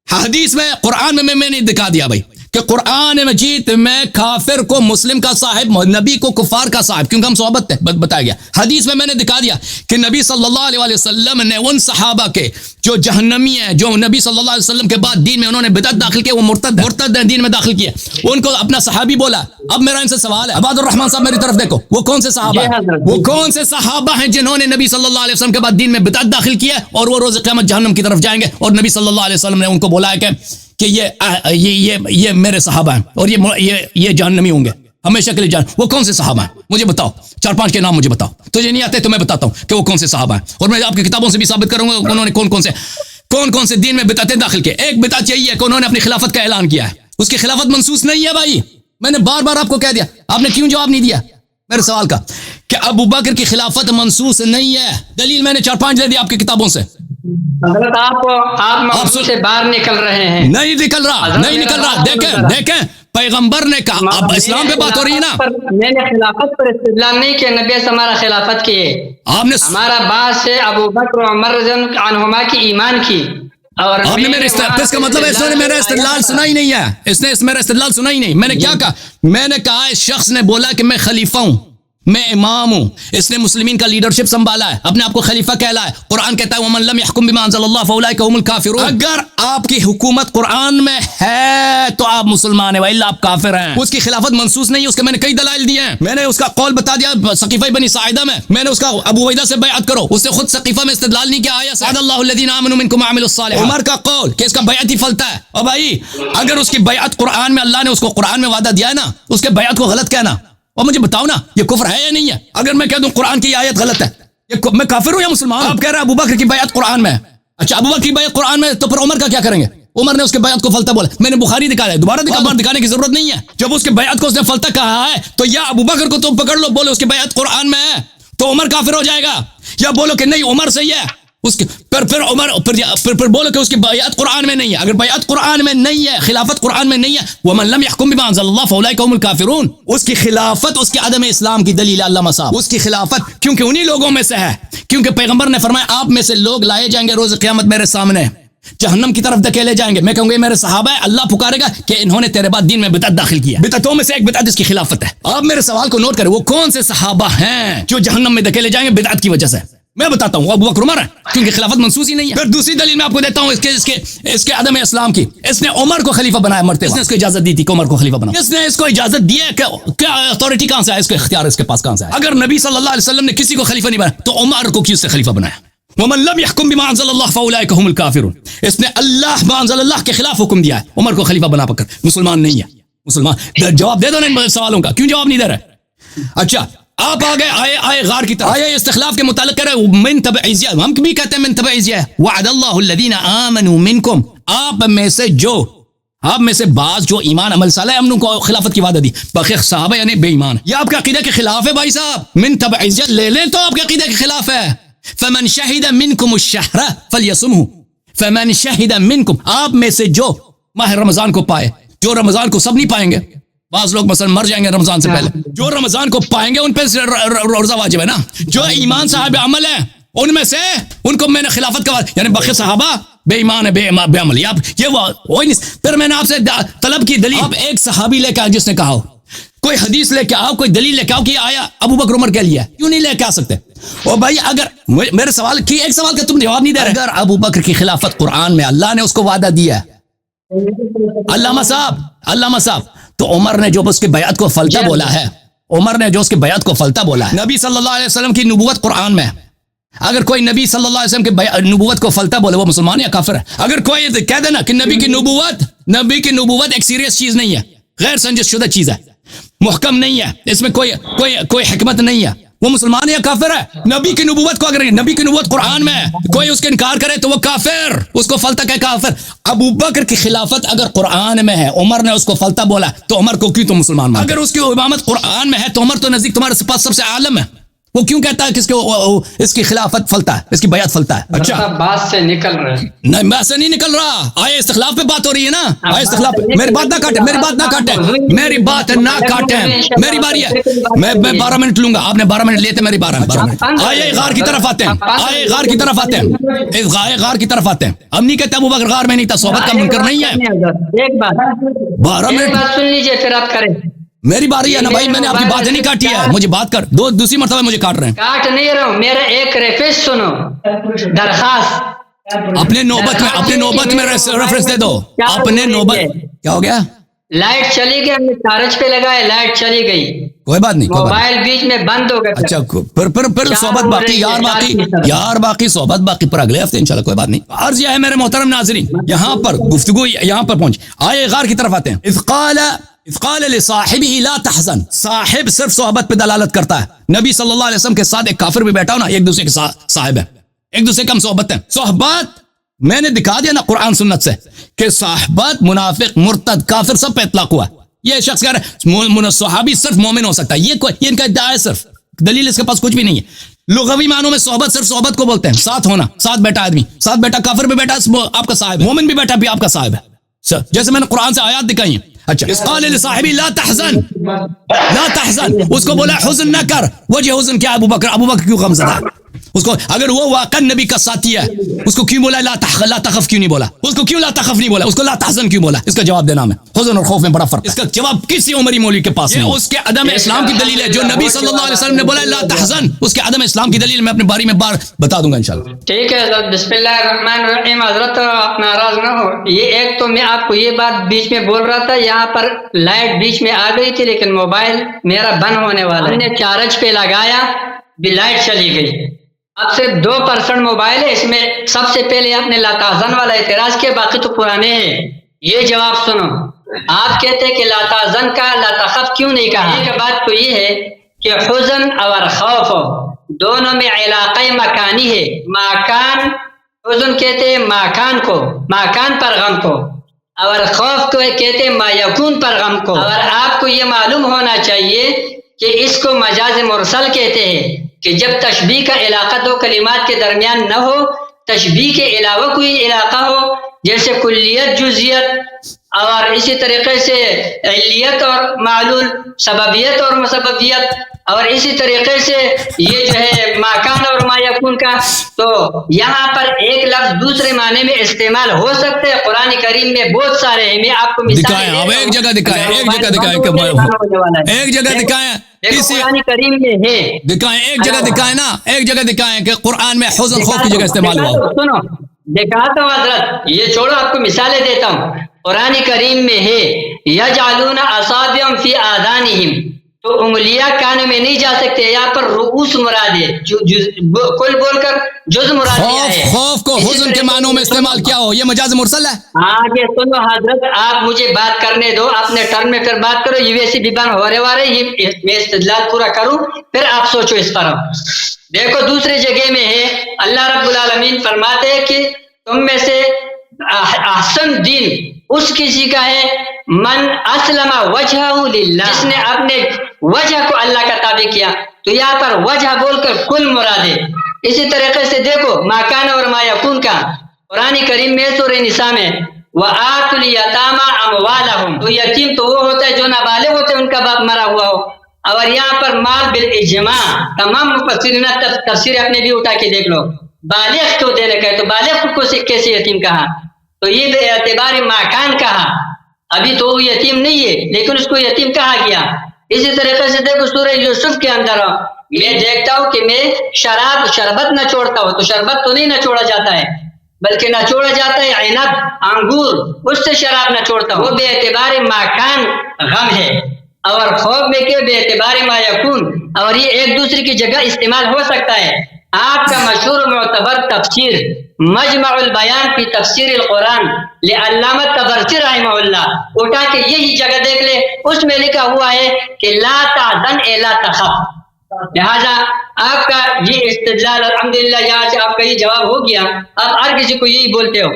حدیث میں قرآن میں نے دکھا دیا بھائی کہ قرآن مجید میں کافر کو مسلم کا صاحب, نبی کو کفار کا صاحب, کیونکہ ہم صحبت ہے بتایا گیا. حدیث میں نے دکھا دیا کہ نبی صلی اللہ علیہ وسلم نے ان صحابہ کے جو جہنمی ہیں, جو نبی صلی اللہ علیہ وسلم کے بعد دین میں انہوں نے بدعت داخل کی, وہ مرتد دین میں داخل کیے, ان کو اپنا صحابی بولا. اب میرا ان سے سوال ہے, عباد الرحمان صاحب میری طرف دیکھو, وہ کون سے صحابہ ہیں, وہ کون سے صحابہ ہیں جنہوں نے نبی صلی اللہ علیہ وسلم کے بعد دین میں بدعت داخل کیا اور وہ روز قیامت جہنم کی طرف جائیں گے, اور نبی صلی اللہ علیہ وسلم نے ان کو بولا ہے کہ یہ میرے صحابہ ہیں اور یہ جہنمی ہوں گے ہمیشہ کے لیے جان. وہ کون سے صحابہ ہیں مجھے بتاؤ, 4-5 کے نام مجھے بتاؤ. تجھے نہیں آتے تو میں بتاتا ہوں کہ وہ کون سے صحابہ ہیں, اور میں آپ کی کتابوں سے بھی ثابت کروں گا انہوں نے کون سے دین میں بدعتیں داخل کی. ایک بدعت یہی ہے کہ انہوں نے اپنی خلافت کا اعلان کیا ہے, اس کی خلافت منسوخ نہیں ہے بھائی. میں نے بار آپ کو کہہ دیا, آپ نے کیوں جواب نہیں دیا میرے سوال کا کہ ابو بکر کی خلافت منسوخ نہیں ہے. دلیل میں نے 4-5 دے دی آپ کی کتابوں سے. حضرت آپ موضوع سے باہر نکل رہے ہیں. نہیں نکل رہا. دیکھیں پیغمبر نے کہا, اب اسلام پہ بات ہو رہی ہے نا. میں نے خلافت پر استدلال نہیں کیا, نبی سے ہمارا خلافت کی ہے. آپ نے ہمارا بات سے ابو بکر و عمر رضی اللہ عنہما کی ایمان کی, اور آپ نے میرے اس کا مطلب اس نے میرا استدلال سنا ہی نہیں ہے. اس نے میرا استدلال سنا ہی نہیں. میں نے کیا کہا, میں نے کہا اس شخص نے بولا کہ میں خلیفہ ہوں, میں امام ہوں, اس نے مسلمین کا لیڈرشپ سنبھالا ہے, اپنے آپ کو خلیفہ کہلا ہے. قرآن کہتا ہے وَمَن لَمْ يَحْكُمْ بِمَا أَنزَلَ اللَّهُ فَأُولَٰئِكَ هُمُ الْكَافِرُونَ. اگر آپ کی حکومت قرآن میں ہے تو آپ مسلمان ہیں, وَإِلَّا آپ کافر ہیں. اس کی خلافت منسوخ نہیں ہے, اس کے میں نے کئی دلائل دیے ہیں. میں نے اس کا قول بتا دیا سقیفہ بنی ساعدہ میں نے اس کا ابو عبیدہ سے بیعت کرو, اس سے خود سقیفہ میں استدلال نہیں کیا آیا سعد اللہ الذین آمنوا منکم وعملوا الصالحات. عمر کا قول کہ اس کا بیعت ہی پھلتا ہے. اور بھائی اگر اس کی بیعت قرآن میں, اللہ نے اس کو قرآن میں وعدہ دیا ہے نا, اس کے بیعت کو غلط کہنا, اور مجھے بتاؤ نا یہ کفر ہے یا نہیں ہے. اگر میں کہہ دوں قرآن کی آیت غلط ہے, میں کافر ہوں یا مسلمان؟ آپ کہہ رہے ہیں ابو بکر کی بیعت قرآن میں. اچھا ابو بکر کی بیعت قرآن میں, تو پھر عمر کا کیا کریں گے؟ عمر نے اس کے بیعت کو فلتا بولا. میں نے بخاری دکھایا, دوبارہ دکھانے کی ضرورت نہیں ہے. جب اس کے بیعت کو اس نے فلتا کہا ہے تو یا ابو بکر کو تم پکڑ لو, بولو اس کی بیعت قرآن میں ہے تو عمر کافر ہو جائے گا, یا بولو کہ نہیں عمر صحیح ہے اس کی, پھر بولو کہ اس کی بیعت قرآن میں نہیں ہے. اگر بیعت قرآن میں نہیں ہے, خلافت قرآن میں نہیں ہے, وَمَن لَمْ يَحْكُمْ بِمَا أَنزَلَ اللَّهُ فَأُولَٰئِكَ هُمُ الْكَافِرُونَ. اس کی خلافت اس کے عدم اسلام کی دلیل ہے علامہ صاحب. اس کی خلافت کیونکہ انہی لوگوں میں سے ہے, کیونکہ پیغمبر نے فرمایا آپ میں سے لوگ لائے جائیں گے روز قیامت میرے سامنے, جہنم کی طرف دھکیلے جائیں گے. میں کہوں گا میرے صحابہ ہے, اللہ پکارے گا کہ انہوں نے تیرے بعد دین میں بدعت داخل کیا. بدعتوں میں سے ایک بدعت اس کی خلافت ہے. آپ میرے سوال کو نوٹ کریں, وہ کون سے صحابہ ہیں جو جہنم میں دھکیلے جائیں گے بدعت کی وجہ سے؟ میں بتاتا ہوں ابو بکر عمر ہے, کیونکہ خلافت منسوخ ہی نہیں ہے. پھر دوسری دلیل میں آپ کو دیتا ہوں اس کے عدم اسلام کی. اس نے عمر کو خلیفہ بنایا مرتے, اس نے اس کو اجازت دی تھی کہ عمر کو خلیفہ بناؤ. اس نے اس کو اجازت دی ہے کہ کیا اتھارٹی کہاں سے ہے, اس کا اختیار اس کے پاس کہاں سے ہے؟ اگر نبی صلی اللہ علیہ وسلم نے کسی کو خلیفہ نہیں بنایا تو عمر کو کیوں سے خلیفہ بنایا؟ وَمَن لَمْ يَحْكُمْ بِمَا أَنزَلَ اللَّهُ فَأُولَٰئِكَ هُمُ الْكَافِرُونَ. اس نے اللہ ما انزل اللہ کے خلاف حکم دیا ہے, عمر کو خلیفہ بنا کر. مسلمان نہیں ہے, مسلمان. جواب دے دو نا ان سوالوں کا, کیوں جواب نہیں دے رہے؟ اچھا آپ آئے غار کی طرف, آئے استخلاف کے متعلق کہہ رہے من تبعیضیہ, ہم بھی کہتے ہیں من تبعیضیہ. وعد اللہ الذین آمنوا منکم, آپ میں سے بعض جو ایمان عمل صالح ہم کو خلافت کی وعدہ دی, باقی صحابہ یعنی بے ایمان. یہ آپ کا عقیدہ کے خلاف ہے بھائی صاحب. من تبعیضیہ لے لیں تو آپ کے عقیدہ کے خلاف ہے. فمن شہد منکم الشہر فلیصمہ, فمن شہد منکم, آپ میں سے جو ماہ رمضان کو پائے, جو رمضان کو سب نہیں پائیں گے, بعض لوگ مثلا مر جائیں گے رمضان سے پہلے, جو رمضان کو پائیں گے ان پہ روزہ واجب ہے نا. جو ایمان صاحب عمل ہے ان میں سے ان کو میں نے خلافت کا, یعنی باقی صحابہ بے ایمان ہے بے عمل. آپ یہ وہی نہیں. پھر میں نے آپ سے طلب کی دلیل. آپ ایک صحابی لے کے آؤ جس نے کہا ہو, کوئی حدیث لے کے آؤ, کوئی دلیل لے کے آؤ کہ آیا ابو بکر عمر کے لیے, کیوں نہیں لے کے آ سکتے؟ اور بھائی اگر میرے سوال کی ایک سوال کا تم جواب نہیں دے رہے. اگر ابو بکر کی خلافت قرآن میں اللہ نے اس کو وعدہ دیا ہے, علامہ صاحب, تو عمر نے جو اس کے بیعت کو فلتا بولا ہے, عمر نے جو اس کے بیعت کو فلتا بولا ہے, نبی صلی اللہ علیہ وسلم کی نبوت قرآن میں, اگر کوئی نبی صلی اللہ علیہ وسلم کی نبوت کو فلتا بولے وہ مسلمان یا کافر ہے؟ اگر کوئی کہہ دینا کہ نبی کی نبوت ایک سیریس چیز نہیں ہے, غیر سنجش شدہ چیز ہے, محکم نہیں ہے, اس میں کوئی حکمت نہیں ہے, وہ مسلمان یا کافر ہے؟ نبی کی نبوت کو اگر نبی کی نبوت قرآن میں ہے, کوئی اس کا انکار کرے تو وہ کافر, اس کو فلتا کہ کافر. ابو بکر کی خلافت اگر قرآن میں ہے, عمر نے اس کو فلتا بولا, تو عمر کو کیوں تم مسلمان مانتے؟ اگر اس کی امامت قرآن میں ہے تو عمر تو نزدیک تمہارے پاس سب سے عالم ہے, وہ کیوں کہتا ہے کہ اس کی خلافت فلتا ہے, اس کی بیعت فلتا ہے؟ اچھا بات سے نکل رہے ہیں. نہیں بات سے نہیں نکل رہا, آئے استخلاف پہ بات ہو رہی ہے نا, آئے استخلاف پہ. میری بات نہ کاٹیں, میری باری ہے, میں 12 منٹ لوں گا, آپ نے 12 منٹ لیے تھے, میری 12 منٹ. آئے غار کی طرف آتے ہیں, غار کی طرف آتے ہیں. ہم نہیں کہتے ابو بکر غار میں نہیں تھا, صحبت کا منکر نہیں ہے. ایک بات 12 منٹ سن لیجیے پھر آپ کریں. میری باری ہے نا بھائی, میں نے آپ کی بات نہیں کاٹی ہے, مجھے بات کر دو, دوسری مرتبہ مجھے کاٹ رہے ہیں. کاٹ نہیں رہا ہوں, میرا ایک ریکویسٹ سنو, درخواست. اپنے نوبت میں ریفرنس دے دو. اپنے نوبت کیا ہو گیا؟ لائٹ چلی گئی, ہم نے چارج پہ لگایا, لائٹ چلی گئی, کوئی بات نہیں, موبائل بیچ میں بند ہو گیا. اچھا پھر صحبت باقی یار, باقی صحبت باقی پر اگلے ہفتے انشاءاللہ, کوئی بات نہیں. عرض یہ ہے میرے محترم ناظرین, یہاں پر گفتگو یہاں پر پہنچ. آئے غار کی طرف آتے ہیں. اذ قال لصاحبہ لا تحزن, صاحب صرف صحبت پہ دلالت کرتا ہے. نبی صلی اللہ علیہ وسلم کے ساتھ ایک کافر بھی بیٹھا ہو نا, ایک دوسرے کے صاحب ہے, ایک دوسرے کم صحبت ہے. صحبت میں نے دکھا دیا نا قرآن سنت سے کہ صحبت منافق, مرتد, کافر سب پہ اطلاق ہوا. یہ شخص کہہ رہا ہے صحابی صرف مومن ہو سکتا ہے, یہ ان کا ادعا ہے, صرف دلیل اس کے پاس کچھ بھی نہیں ہے. لغوی معنوں میں صحبت صرف صحبت کو بولتے ہیں, ساتھ ہونا, ساتھ بیٹھا آدمی, ساتھ بیٹھا کافر بھی بیٹھا آپ کا صاحب ہے, مومن بھی بیٹھا بھی آپ کا صاحب ہے, جیسے میں نے قرآن سے آیات دکھائی ہیں. اچھا اس قال لصاحبی لا تحزن, اس کو بولا حزن نہ کر. وجہ حزن کیا؟ ابو بکر کیوں غم زدہ ہے اس کو؟ اگر وہ واقعا نبی کا ساتھی ہے, اس کو کیوں بولا لا تخف کیوں نہیں بولا؟ اس کو کیوں لا تخف نہیں بولا؟ اس کو لا تحزن کیوں بولا؟ اس کا جواب دینا میں, حزن اور خوف میں بڑا فرق. اس کا جواب کسی عمری مولوی کے پاس نہیں. اس کے عدم اسلام کی دلیل ہے. جو نبی صلی اللہ علیہ وسلم نے بولا لا تحزن, اس کے عدم اسلام کی دلیل میں اپنے باری میں بار بتا دوں گا انشاءاللہ. ٹھیک ہے حضرت, بسم اللہ الرحمن الرحیم. حضرت آپ ناراض نہ ہو, یہ ایک تو میں آپ کو یہ بات بیچ میں بول رہا تھا, یہاں پر لائٹ بیچ میں آ گئی تھی, لیکن موبائل میرا بند ہونے والا ہے. ہم نے چارج پہ لگایا بھی لائٹ چلی گئی. اب صرف 2% موبائل ہے, اس میں سب سے پہلے آپ نے لا تحزن والا اعتراض کیا, باقی تو پرانے ہیں. یہ جواب سنو, آپ کہتے ہیں کہ لا تحزن کا لا تخف کیوں نہیں کہا؟ ایک بات تو یہ ہے کہ حزن اور خوف دونوں میں علاقہ مکانی ہے. مکان حزن کہتے ہیں مکان کو, مکان پر غم کو, اور خوف کو کہتے ہیں ما یکون پر غم کو. اور آپ کو یہ معلوم ہونا چاہیے کہ اس کو مجاز مرسل کہتے ہیں, کہ جب تشبیہ کا علاقہ دو کلمات کے درمیان نہ ہو, تشبیہ کے علاوہ کوئی علاقہ ہو, جیسے کلیت جزیت, اور اسی طریقے سے علیت اور معلول, سببیت اور مسببیت, اور اسی طریقے سے یہ جو ہے مکان اور ما یکون کا. تو یہاں پر ایک لفظ دوسرے معنی میں استعمال ہو سکتے ہیں. قرآن کریم میں بہت سارے ہیں, میں آپ کو دکھائیں. اب ایک جگہ دکھائیں, ایک جگہ دکھائیں, قرآن کریم میں ہے, دکھائیں ایک جگہ دکھائیں نا, ایک جگہ دکھائیں کہ قرآن میں حزن خوف کی جگہ استعمال ہوا. سنو دکھاتا ہوں حضرت, یہ چھوڑو, آپ کو مثالیں دیتا ہوں. قرآن کریم میں ہے یجعلون اصابعهم فی آذانہم, تو انگلیاں کانوں میں نہیں جا سکتے. یہاں پر رؤوس مراد ہے, کل بول کر جز مراد ہے. خوف کو حزن کے معنوں میں استعمال کیا ہو, یہ مجاز مرسل ہے. آگے سنو حضرت, آپ مجھے بات کرنے دو, اپنے ٹرن میں پھر بات کرو. یہ ویسی بیبان ہو رہے والے, یہ میں استدلال پورا کروں, پھر آپ سوچو اس پر. دیکھو دوسری جگہ میں ہے, اللہ رب العالمین فرماتے ہیں کہ تم میں سے احسن دین اس کسی کا ہے من اسلم وجہہ للہ, جس نے اپنے وجہ کو اللہ کا تابع کیا. تو یہاں پر وجہ بول کر کل مراد ہے. اسی طریقے سے دیکھو مکان اور ما یکون کا قرآن کریم میں سورہ نساء میں وآتوا الیتامی اموالہم, تو یتیم تو وہ ہوتا ہے جو نابالغ ہوتے ہیں, ان کا باپ مرا ہوا ہو. اور یہاں پر مال بالاجماع, تمام مفسرین تفسیر اپنے بھی اٹھا کے دیکھ لو, بالغ کو دینے کا ہے تو بالغ کو کیسے یتیم کہا؟ تو یہ بے اعتبار مکان کہا. ابھی تو وہ یتیم نہیں ہے لیکن اس کو یتیم کہا گیا. اسی طریقے سے دیکھو سورہ یوسف کے اندر میں دیکھتا ہوں کہ میں شربت نہ چھوڑتا ہوں تو شربت تو نہیں نہ چھوڑا جاتا ہے بلکہ نہ چھوڑا جاتا ہے عنب انگور، اس سے شراب نہ چھوڑتا ہوں. وہ بے اعتبار مکان غم ہے. اور خوف میں کہ بے اعتبار ما یکون، اور یہ ایک دوسرے کی جگہ استعمال ہو سکتا ہے. آپ کا مشہور معتبر تفسیر مجمع البیان فی تفسیر القرآن لعلامہ طبرسی رحمہ اللہ اٹھا کے یہی جگہ دیکھ لے، اس میں لکھا ہوا ہے کہ لا تحزن اے لا تخف. لہذا آپ کا یہ استدلال الحمدللہ یہاں سے آپ کا یہ جواب ہو گیا. آپ ہر کسی کو یہی بولتے ہو.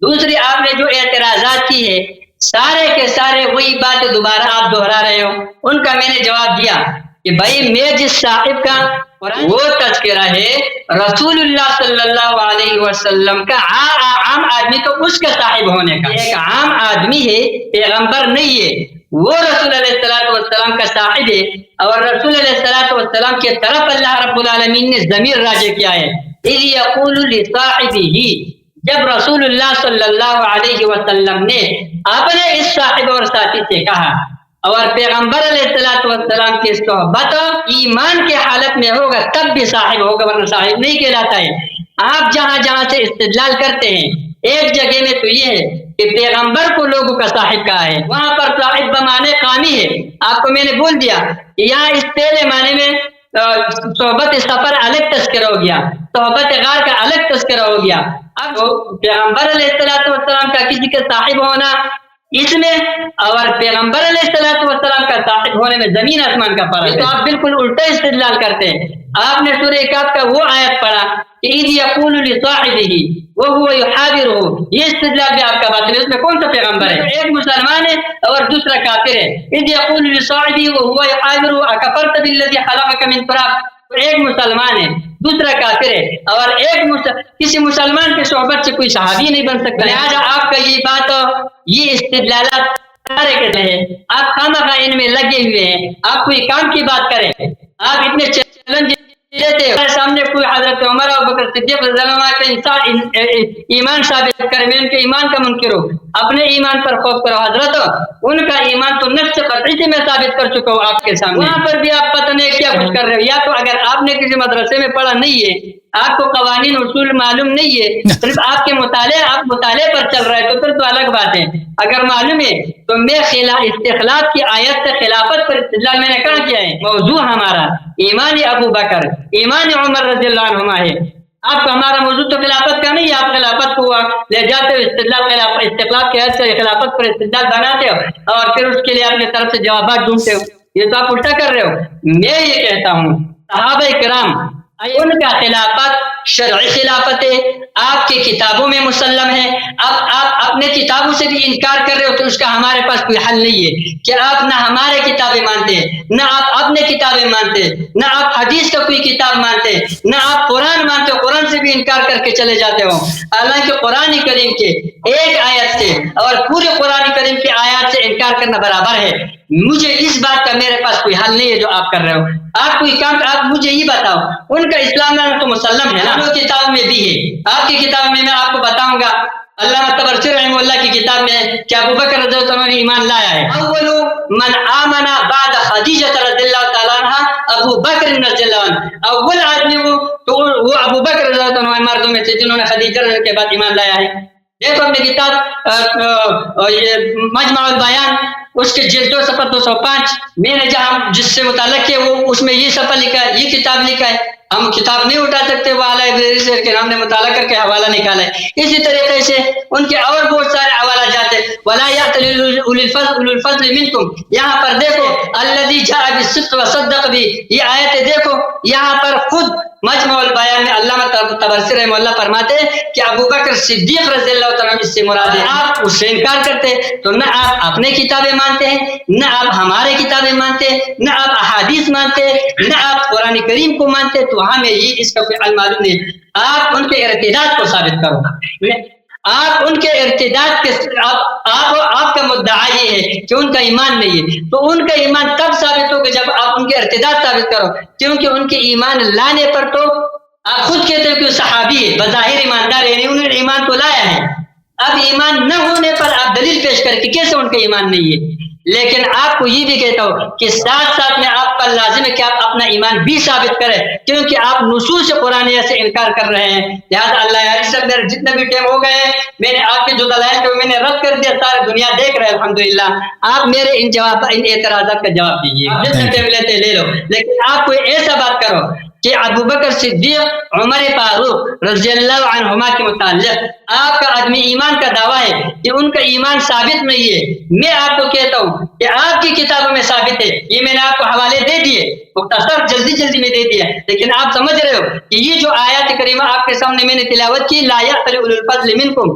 دوسری آپ نے جو اعتراضات کی ہے سارے کے سارے وہی بات دوبارہ آپ دہرا رہے ہو. ان کا میں نے جواب دیا کہ بھائی میں جس صاحب کا وہ تذکرہ ہے رسول اللہ صلی اللہ علیہ وسلم کا عام آدمی تو اس کا صاحب ہونے کا. ایک عام آدمی ہے، پیغمبر نہیں ہے، وہ رسول علیہ السلام کا صاحب ہے. اور رسول علیہ السلام کے طرف اللہ رب العالمین نے ضمیر راجع کیا ہے. اذ یقول لصاحبہ، جب رسول اللہ صلی اللہ علیہ وسلم نے اپنے اس صاحب اور ساتھی سے کہا، اور پیغمبر علیہ السلام کی صحبت ایمان کے حالت میں ہوگا تب بھی صاحب ہوگا ورنہ صاحب نہیں کہلاتا ہے. آپ جہاں جہاں سے استدلال کرتے ہیں ایک جگہ میں تو یہ ہے کہ پیغمبر کو لوگوں کا صاحب کہا ہے، وہاں پر صاحب بمانے قامی ہے. آپ کو میں نے بول دیا کہ یہاں اس پہلے معنی میں صحبت سفر الگ تذکرہ ہو گیا، صحبت غار کا الگ تذکرہ ہو گیا. اب پیغمبر علیہ السلام کا کسی کے صاحب ہونا اس میں اور پیغمبر علیہ السلام کا صاحب ہونے میں زمین آسمان کا فرق ہے. تو آپ بالکل الٹا استدلال کرتے ہیں. آپ نے سورہ کہف کا وہ آیت پڑھا کہ اذ یقول لصاحبہ وهو یحاورہ، یہ استدلال بھی آپ کا باطل ہے. اس میں کون سا پیغمبر ہے؟ ایک مسلمان ہے اور دوسرا کافر ہے. اذ یقول لصاحبہ وهو یحاورہ اکفرت بالذی خلقک من تراب، ایک مسلمان ہے دوسرا کافر ہے. اور کسی مسلمان کی صحبت سے کوئی صحابی نہیں بن سکتا. لہٰذا آپ کا یہ بات یہ استدلالات سارے کہتے ہیں آپ خامخواہ ان میں لگے ہوئے ہیں. آپ کوئی کام کی بات کریں، آپ اتنے چیلنج دیتے ہیں سامنے کوئی حضرت عمر اور بکر صدیق رضی اللہ عنہ کا ایمان ثابت کرے، میں ان کے ایمان کا منکر ہوں، اپنے ایمان پر خوف کرو. حضرت ان کا ایمان تو نفس قطعی سے میں ثابت کر چکا ہوں آپ کے سامنے. وہاں پر بھی آپ پتہ نہیں کیا کچھ کر رہے ہو. یا تو اگر آپ نے کسی مدرسے میں پڑھا نہیں ہے، آپ کو قوانین اصول معلوم نہیں ہے، صرف آپ مطالعے پر چل رہے تو پھر تو الگ بات ہے. اگر معلوم ہے تو میں استخلاف کی آیت سے خلافت پر استدلال میں نے کہا کیا ہے. موضوع ہمارا ایمان ابو بکر ایمان عمر رضی اللہ عنہما ہے. آپ کا ہمارا موضوع تو خلافت کا نہیں ہے. آپ خلافت کو لے جاتے ہو استقلال کے حد سے خلافت پر استدلال بناتے ہو اور پھر اس کے لیے اپنی طرف سے جوابات ڈھونڈتے ہو. یہ تو آپ الٹا کر رہے ہو. میں یہ کہتا ہوں صحابہ کرام ان کا خلافت شرعی خلافت ہے، آپ کی کتابوں میں مسلم ہے. اب آپ اپنے کتابوں سے بھی انکار کر رہے ہو تو اس کا ہمارے پاس کوئی حل نہیں ہے کہ آپ نہ ہمارے کتابیں مانتے، نہ آپ اپنے کتابیں مانتے، نہ آپ حدیث کا کوئی کتاب مانتے، نہ آپ قرآن مانتے ہو. قرآن سے بھی انکار کر کے چلے جاتے ہو. حالانکہ قرآن کریم کے ایک آیت سے اور پورے قرآن کریم کی آیات سے انکار کرنا برابر ہے. مجھے اس بات کا میرے پاس کوئی حل نہیں ہے جو آپ کر رہے ہو. آپ کوئی کام آپ مجھے یہ بتاؤ، ان کا اسلام میں تو مسلم ہے نا، کتاب میں بھی ہے. آپ کی کتاب میں آپ کو بتاؤں گا علامہ طبرسی رحمہ اللہ کی کتاب میں کہ ابو بکر رضی اللہ عنہ نے ایمان لایا ہے. اول من آمن بعد خدیجہ رضی اللہ تعالیٰ عنہ ابو بکر رضی اللہ عنہ، اول آدمی وہ ابو بکر رضی اللہ عنہ مردوں میں سے جنہوں نے خدیجہ کے بعد ایمان لایا ہے. دیکھو اپنی کتاب مجمع البیان اس کے جلد 2 صفحہ 205 میں نے جہاں جس سے متعلق ہے وہ اس میں یہ صفحہ لکھا ہے، یہ کتاب لکھا ہے. ہم کتاب نہیں اٹھا سکتے، وہ اعلیٰ سے کہ ہم نے مطالعہ کر کے حوالہ نکالا ہے. اسی طریقے سے ان کے اور بہت سارے حوالہ جاتے ہیں. وَلَا يَأْتَلِ أُولِو الْفَضْلِ مِنْكُمْ، یہاں پر دیکھو الَّذِي جَاءَ بِالصِّدْقِ وَصَدَّقَ بِهِ، یہ آیتیں دیکھو. یہاں پر خود مجمع البیان میں علامہ طبرسی رحمہ اللہ فرماتے ہیں کہ ابو بکر صدیق رضی اللہ تعالیٰ اس سے مراد ہے. آپ اس سے انکار کرتے تو نہ آپ اپنے کتابیں مانتے ہیں، نہ آپ ہمارے کتابیں مانتے، نہ آپ احادیث مانتے، نہ آپ قرآن کریم کو مانتے. تو ہمیں یہ اس کا کوئی علم معلوم نہیں. آپ ان کے ارتداد کو ثابت کرو. آپ ان کے ارتداد کے آپ کا مدعا یہ ہے کہ ان کا ایمان نہیں ہے. تو ان کا ایمان تب ثابت ہوگا جب آپ ان کے ارتداد ثابت کرو، کیونکہ ان کے ایمان لانے پر تو آپ خود کہتے ہیں کہ وہ صحابی ہے، بظاہر ایماندار ہے، یعنی انہوں نے ایمان تو لایا ہے، اب ایمان نہ ہونے پر آپ دلیل پیش کر کے کیسے ان کا ایمان نہیں ہے؟ لیکن آپ کو یہ بھی کہتا ہوں کہ ساتھ ساتھ میں آپ پر لازم ہے کہ آپ اپنا ایمان بھی ثابت کریں، کیونکہ آپ نصوص قرآنیہ سے انکار کر رہے ہیں۔ لہٰذا اللہ یاری صاحب میرے جتنے بھی ٹائم ہو گئے میں نے آپ کے جو دلائل تھے میں نے رد کر دیا، ساری دنیا دیکھ رہے ہیں الحمدللہ۔ آپ میرے ان اعتراضات کا جواب دیجیے، جتنا ٹائم لیتے لے لو، لیکن آپ کوئی ایسا بات کرو کہ ابو بکر صدیق عمر فاروق رضی اللہ عنہما کے متعلق آپ کا عدم ایمان کا دعویٰ ہے کہ ان کا ایمان ثابت نہیں ہے۔ میں آپ کو کہتا ہوں کہ آپ کی کتابوں میں ثابت ہے، یہ میں نے آپ کو حوالے دے دیے، مختصر جلدی میں دے دیا، لیکن آپ سمجھ رہے ہو کہ یہ جو آیات کریمہ آپ کے سامنے میں نے تلاوت کی، لا یأتل اولو الفضل منکم،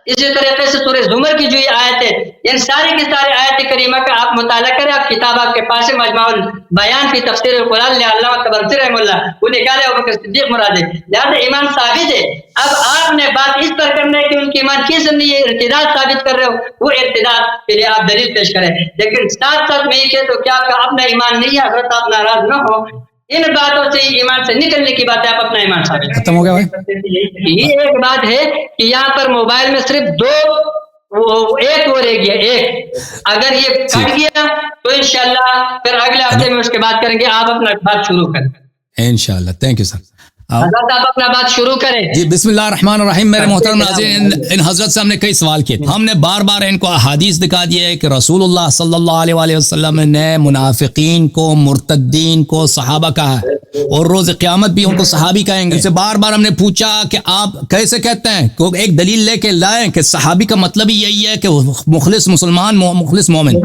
اسی طریقے سے سورہ زمر کی جو یہ آیت ہے، ان ساری کی ساری آیات کریمہ کا آپ مطالعہ کریں، آپ کتاب آپ کے پاس ہے، مجمع البیان فی تفسیر القرآن علامہ طبرسی رحمہ اللہ، وہ نکالے ابو بکر صدیق مراد ہے، لہٰذا ایمان ثابت ہے۔ اب آپ نے بات اس پر کرنا ہے کہ ان کے ایمان کیسے نہیں ہے، ارتداد ثابت کر رہے ہو، وہ ارتداد کے لیے آپ دلیل پیش کریں، لیکن ساتھ ساتھ میں یہ کہتا ہوں کہ آپ کا اپنا ایمان نہیں ہے، اگر آپ ناراض نہ ہو ان باتوں سے، ایمان سے نکلنے کی بات ہے، آپ اپنا ایمان ثابت ختم ہو گیا بھائی۔ یہ ایک بات ہے کہ یہاں پر موبائل میں صرف ایک وہ رہ گیا، ایک اگر یہ کٹ گیا تو انشاءاللہ پھر اگلے ہفتے میں اس کے بات کریں گے، آپ اپنا بات شروع کریں انشاءاللہ۔ Thank you sir. حضرت آپ اپنا بات شروع کریں۔ جی بسم اللہ الرحمن الرحیم۔ میرے محترم ناظرین، ان حضرت سے ہم نے کئی سوال کیے، ہم نے بار بار ان کو احادیث دکھا دیا ہے کہ رسول اللہ صلی اللہ علیہ وآلہ وسلم نے منافقین کو، مرتدین کو صحابہ کہا ہے، اور روز قیامت بھی ان کو صحابی کہیں گے۔ ان سے بار بار ہم نے پوچھا کہ آپ کیسے کہتے ہیں، ایک دلیل لے کے لائیں کہ صحابی کا مطلب ہی یہی ہے کہ مخلص مسلمان، مخلص مومن۔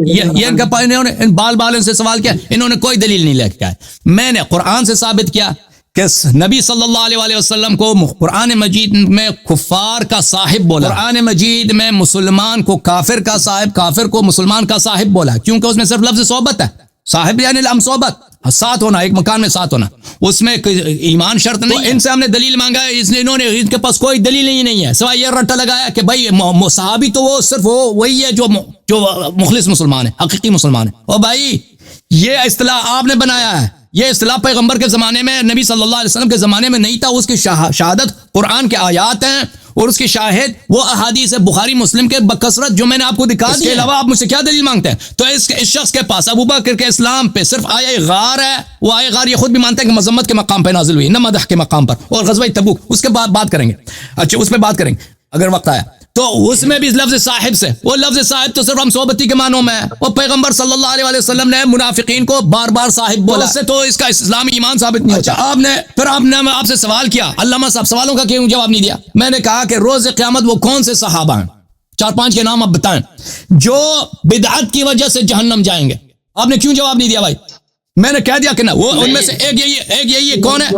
یہ ان کا بال ان سے سوال کیا، انہوں نے کوئی دلیل نہیں لے کے آئے۔ میں نے قرآن سے ثابت کیا کہ نبی صلی اللہ علیہ وآلہ وسلم کو قرآن مجید میں کفار کا صاحب بولا، قرآن مجید میں مسلمان کو کافر کا صاحب، کافر کو مسلمان کا صاحب بولا، کیونکہ اس میں صرف لفظ صحبت ہے، صاحب یعنی ہم صحبت، ساتھ ہونا، ایک مکان میں ساتھ ہونا، اس میں ایمان شرط نہیں۔ ان سے ہم نے دلیل مانگا ہے، اس لیے انہوں نے، ان کے پاس کوئی دلیل ہی نہیں ہے سوائے یہ رٹا لگایا کہ بھائی صحابی تو وہ صرف وہی ہے جو مخلص مسلمان ہے، حقیقی مسلمان ہے۔ اور بھائی یہ اصطلاح آپ نے بنایا ہے، یہ اصطلاح پیغمبر کے زمانے میں، نبی صلی اللہ علیہ وسلم کے زمانے میں نہیں تھا، اس کی شہادت قرآن کے آیات ہیں، اور اس کی شاہد وہ احادیث بخاری مسلم کے بکثرت جو میں نے آپ کو دکھا دی۔ اس کے علاوہ آپ مجھ سے کیا دلیل مانگتے ہیں؟ تو اس شخص کے پاس ابو بکر کے اسلام پہ صرف آیہ غار ہے، وہ آیہ غار یہ خود بھی مانتا ہے کہ مذمت کے مقام پہ نازل ہوئی، نہ مدح کے مقام پر، اور غزوہ تبوک اس کے بعد بات کریں گے، اچھا اس پہ بات کریں گے اگر وقت آیا تو۔ اس میں بھی لفظ صاحب سے، وہ لفظ صاحب تو صرف ہم صحبتی کے معنوں میں ہے، اور پیغمبر صلی اللہ علیہ وسلم نے منافقین کو بار بار صاحب بولا، اس سے تو اس کا اسلامی ایمان ثابت نہیں ہوتا۔ آپ نے آپ سے سوال کیا، علامہ صاحب سوالوں کا کیوں جواب نہیں دیا؟ میں نے کہا کہ روز قیامت وہ کون سے صحابہ ہیں، 4-5 کے نام آپ بتائیں جو بدعت کی وجہ سے جہنم جائیں گے۔ آپ نے کیوں جواب نہیں دیا بھائی؟ میں نے کہہ دیا کہ نہ، وہ ان میں سے ایک یہی ہے، کون ہے؟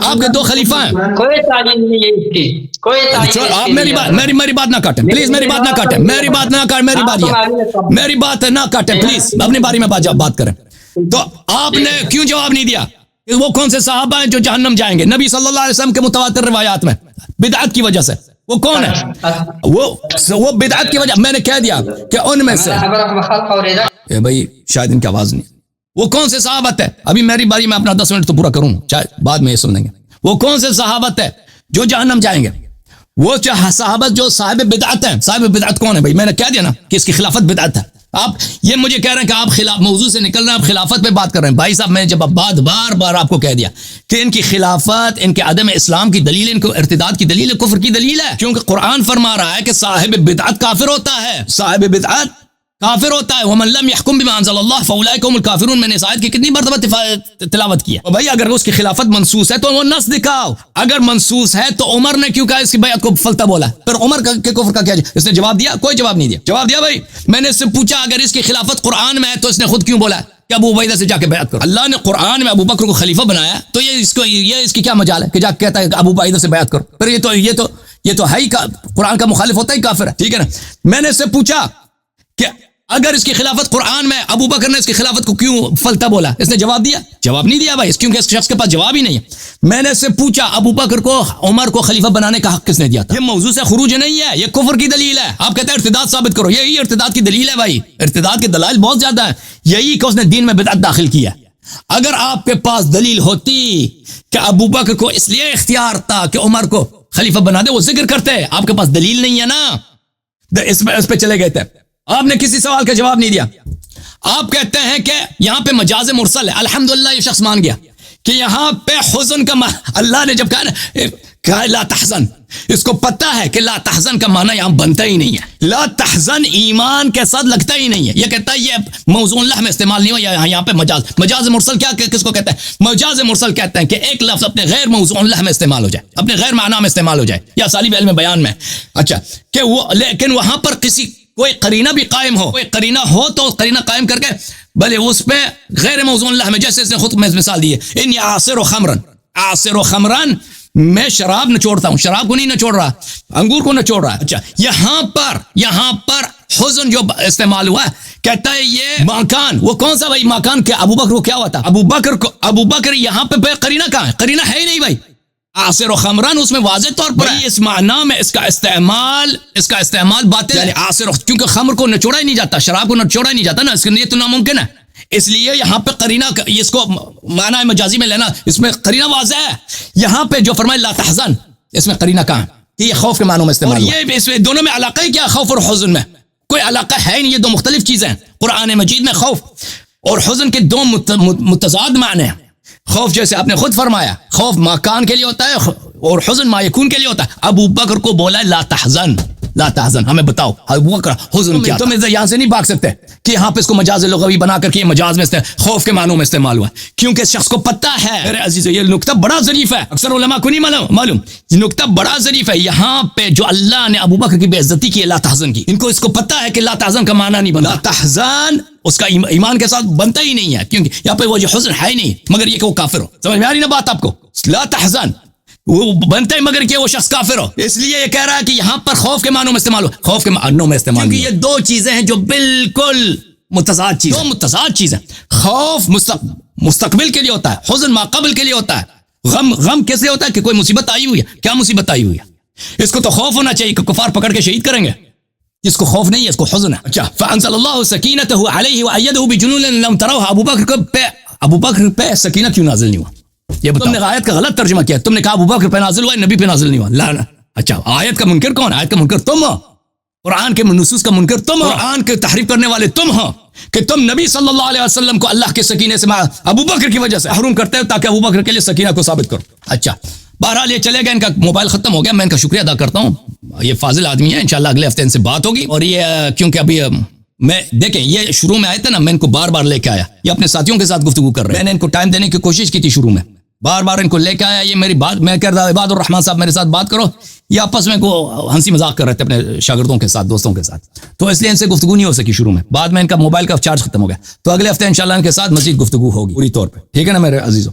آپ کے 2 خلیفہ ہیں۔ کوئی تعلیم نہیں ہے اس کی، کوئی تعلیم۔ آپ میری بات نہ کاٹیں پلیز، میری بات نہ کاٹیں، میری بات نہ کاٹیں پلیز، اپنی باری میں بات کریں۔ تو آپ نے کیوں جواب نہیں دیا کہ وہ کون سے صحابہ ہیں جو جہنم جائیں گے نبی صلی اللہ علیہ وسلم کے متواتر روایات میں بدعت کی وجہ سے؟ وہ کون ہے؟ وہ بدعت کی وجہ، میں نے کہہ دیا کہ ان میں سے بھائی شاید ان کی آواز نہیں، وہ کون سے صحابت ہے؟ ابھی میری باری میں اپنا 10 منٹ تو پورا کروں، شاید بعد میں یہ سن لیں گے۔ وہ کون سے صحابت ہے جو جہنم جائیں گے؟ وہ صحابت جو صاحب بدعت ہیں۔ صاحب بدعت کون ہے بھائی؟ میں نے کہہ دیا نا کہ اس کی خلافت بدعت ہے۔ آپ یہ مجھے کہہ رہے ہیں کہ آپ موضوع سے نکل رہے ہیں، آپ خلافت پہ بات کر رہے ہیں۔ بھائی صاحب میں جب بار بار آپ کو کہہ دیا کہ ان کی خلافت، ان کے عدم اسلام کی دلیل، ان کو ارتداد کی دلیل ہے، کفر کی دلیل ہے، کیونکہ قرآن فرما رہا ہے کہ صاحب بدعت کافر ہوتا ہے، صاحب بدعت کافر ہوتا ہے۔ وَمَن لَمْ يَحْكُمْ بِمَا أَنزَلَ اللَّهُ فَأُولَٰئِكَ هُمُ الْكَافِرُونَ۔ میں نے اس آیت کی کتنی مرتبہ تلاوت کی ہے۔ اور بھائی اگر اس کی خلافت منسوس ہے تو وہ نص دکھاؤ، اگر منسوس ہے تو عمر نے کیوں کہا اس کی بیعت کو فلتا بولا؟ پھر عمر کے کفر کا کیا؟ اس نے جواب دیا؟ کوئی جواب نہیں دیا۔ جواب دیا بھائی؟ میں نے اس سے پوچھا اگر اس کی خلافت قرآن میں ہے تو اس نے خود کیوں بولا کہ ابو عبیدہ سے جا کے بیعت کرو؟ اللہ نے قرآن میں ابو بکر کو خلیفہ بنایا تو یہ اس کی کیا مجال ہے کہ جا کے کہتا ہے کہ ابو عبیدہ سے بیعت کرو؟ پھر یہ تو ہے ہی قرآن کا مخالف ہوتا ہی کافر ہے، ٹھیک ہے نا؟ میں نے اس سے پوچھا کہ اگر اس کی خلافت قرآن میں، ابو بکر نے اس کی خلافت کو کیوں فلتا بولا؟ اس نے جواب دیا؟ جواب نہیں دیا بھائی، کیونکہ اس شخص کے پاس جواب ہی نہیں ہے۔ میں نے اس سے پوچھا ابو بکر کو، عمر کو خلیفہ بنانے کا حق کس نے دیا تھا؟ یہ موضوع سے خروج نہیں ہے، یہ کفر کی دلیل ہے۔ آپ کہتے ہیں ارتداد ثابت کرو، یہی ارتداد کی دلیل ہے بھائی۔ ارتداد کے دلائل بہت زیادہ ہیں، یہی کہ اس نے دین میں بدعت داخل کی ہے۔ اگر آپ کے پاس دلیل ہوتی کہ ابو بکر کو اس لیے اختیار تھا کہ عمر کو خلیفہ بنا دے، وہ ذکر کرتے ہیں، آپ کے پاس دلیل نہیں ہے نا، اس پہ چلے گئے تھے، آپ نے کسی سوال کا جواب نہیں دیا. آپ کہتے ہیں کہ یہاں پہ مجاز مرسل ہے. الحمدللہ یہ شخص مان گیا کہ یہاں پہ حزن کا اللہ نے جب کہا لا تحزن، اس کو پتہ ہے کہ لا تحزن کا معنی یہاں بنتا ہی نہیں ہے. لا تحزن ایمان کے ساتھ لگتا ہی نہیں ہے. یہ کہتا ہے یہ موضوع اللہ میں استعمال نہیں ہوا، یہاں پہ مجاز مرسل کیا کس کو کہتا ہے؟ مجاز مرسل کہتے ہیں کہ ایک لفظ اپنے غیر موضوع اللہ میں استعمال ہو جائے، اپنے غیر معنی میں استعمال ہو جائے، یا اسالیب علم بیان میں. اچھا کہ وہ لیکن وہاں پر کسی کوئی قرینہ بھی قائم ہو، کوئی قرینہ ہو تو قرینہ قائم کر کے بھلے اس پہ غیر موضوع اللہ میں، جیسے اس نے خود میں مثال دی ہے، انی عاصر و خمرن، میں شراب نچوڑتا ہوں، شراب کو نہیں نچوڑ رہا، انگور کو نچوڑ رہا. اچھا یہاں پر حزن جو استعمال ہوا ہے، کہتا ہے یہ مکان، وہ کون سا بھائی مکان؟ کہ ابو بکر کو کیا ہوا تھا؟ ابو بکر یہاں پہ قرینہ کہاں ہے؟ قرینہ ہے ہی نہیں بھائی. عاصر و خمران اس میں واضح طور پر اس معنی میں اس کا استعمال باطل ہے. عاصر کیونکہ خمر کو نچوڑا ہی نہیں جاتا، شراب کو نچوڑا ہی نہیں جاتا نا، اس کے لیے تو ناممکن ہے. اس لیے یہاں پہ قرینہ اس کو معنی مجازی میں لینا، اس میں قرینہ واضح ہے. یہاں پہ جو فرمائے لا تحزن، اس میں قرینہ کہاں کہ یہ خوف کے معنوں میں استعمال ہوا. یہ اس میں دونوں میں علاقہ ہے کیا؟ خوف اور حزن میں کوئی علاقہ ہے نہیں. یہ دو مختلف چیزیں ہیں. قرآن مجید میں خوف اور حزن کے دو متضاد معنی ہیں. خوف جیسے آپ نے خود فرمایا، خوف مکان کے لیے ہوتا ہے اور حزن ما یکون کے لیے ہوتا ہے. ابو بکر کو بولا لا تحزن، ہمیں بتاؤ ابو بکر حزن کیا؟ تم یہاں سے نہیں بھاگ سکتے کہ یہاں پہ اس کو مجاز لغوی بنا کر کے یہ مجاز میں خوف کے معنوں میں استعمال ہوا، کیونکہ اس شخص کو پتہ ہے. میرے عزیزو یہ نکتہ بڑا ظریف ہے، اکثر علماء کو نہیں معلوم. یہ نکتہ بڑا ظریف ہے. یہاں پہ جو اللہ نے ابو بکر کی بے عزتی کی لا تحزن کی، ان کو اس کو پتہ ہے کہ لا تحزن کا معنی نہیں بنا. لا تحزن اس کا ایمان کے ساتھ بنتا ہی نہیں ہے، کیونکہ یہاں پہ وہ جو حزن ہے ہی نہیں، مگر یہ کہ وہ کافر ہو. سمجھ میں آ رہی نا بات آپ کو؟ لا تحزن وہ بنتا ہے مگر کہ وہ شخص کافر ہو. اس لیے یہ کہہ رہا ہے کہ یہاں پر خوف کے معنوں میں استعمال ہو، خوف کے معنوں میں استعمال، کیونکہ یہ دو چیزیں ہیں جو بالکل متضاد چیزیں. خوف مستقبل کے لیے ہوتا ہے، حزن ما قبل کے لیے ہوتا ہے. غم کس لیے ہوتا ہے؟ کہ کوئی مصیبت آئی ہوئی ہے. کیا مصیبت آئی ہوئی ہے؟ اس کو تو خوف ہونا چاہیے کہ کفار پکڑ کے شہید کریں گے. اس کو خوف نہیں ہے، اس کو حزن ہے. اچھا فانزل اللہ سکینتہ علیہ وایدہ بجنون لم تروها. ابو بکر پہ سکینہ کیوں نازل نہیں ہوا؟ یہ تم نے آیت کا غلط ترجمہ کیا. تم نے کہا ابو بکر پہ نازل ہوا ہے، نبی پہ نازل نہیں ہوا. لا اچھا آیت کا منکر کون؟ آیت کا منکر تم ہو. قرآن کے نصوص کا منکر تم ہو. قرآن کے تحریف کرنے والے تم ہو کہ تم نبی صلی اللہ علیہ وسلم کو اللہ کے سکینے سے ابو بکر کی وجہ سے محروم کرتے ہو تاکہ ابو بکر کے لیے سکینہ کو ثابت کرو. اچھا بہرحال یہ چلے گا، ان کا موبائل ختم ہو گیا. میں ان کا شکریہ ادا کرتا ہوں، یہ فاضل آدمی ہے. انشاءاللہ اگلے ہفتے ان سے بات ہوگی. اور یہ کیونکہ ابھی میں دیکھیں یہ شروع میں آئے تھے نا، میں ان کو بار لے کے آیا. یہ اپنے ساتھیوں کے ساتھ گفتگو کر رہے ہیں. میں نے ان کو ٹائم دینے کی کوشش کی تھی شروع میں، بار ان کو لے کے آیا. یہ میری بات میں کہہ رہا عباد الرحمان صاحب میرے ساتھ بات کرو، یہ آپس میں کو ہنسی مذاق کر رہے تھے اپنے شاگردوں کے ساتھ، دوستوں کے ساتھ. تو اس لیے ان سے گفتگو نہیں ہو سکی شروع میں. بعد میں ان کا موبائل کا چارج ختم ہو گیا. تو اگلے ہفتے انشاءاللہ ان کے ساتھ مزید گفتگو ہوگی پوری طور پہ. ٹھیک ہے نا میرے عزیزوں؟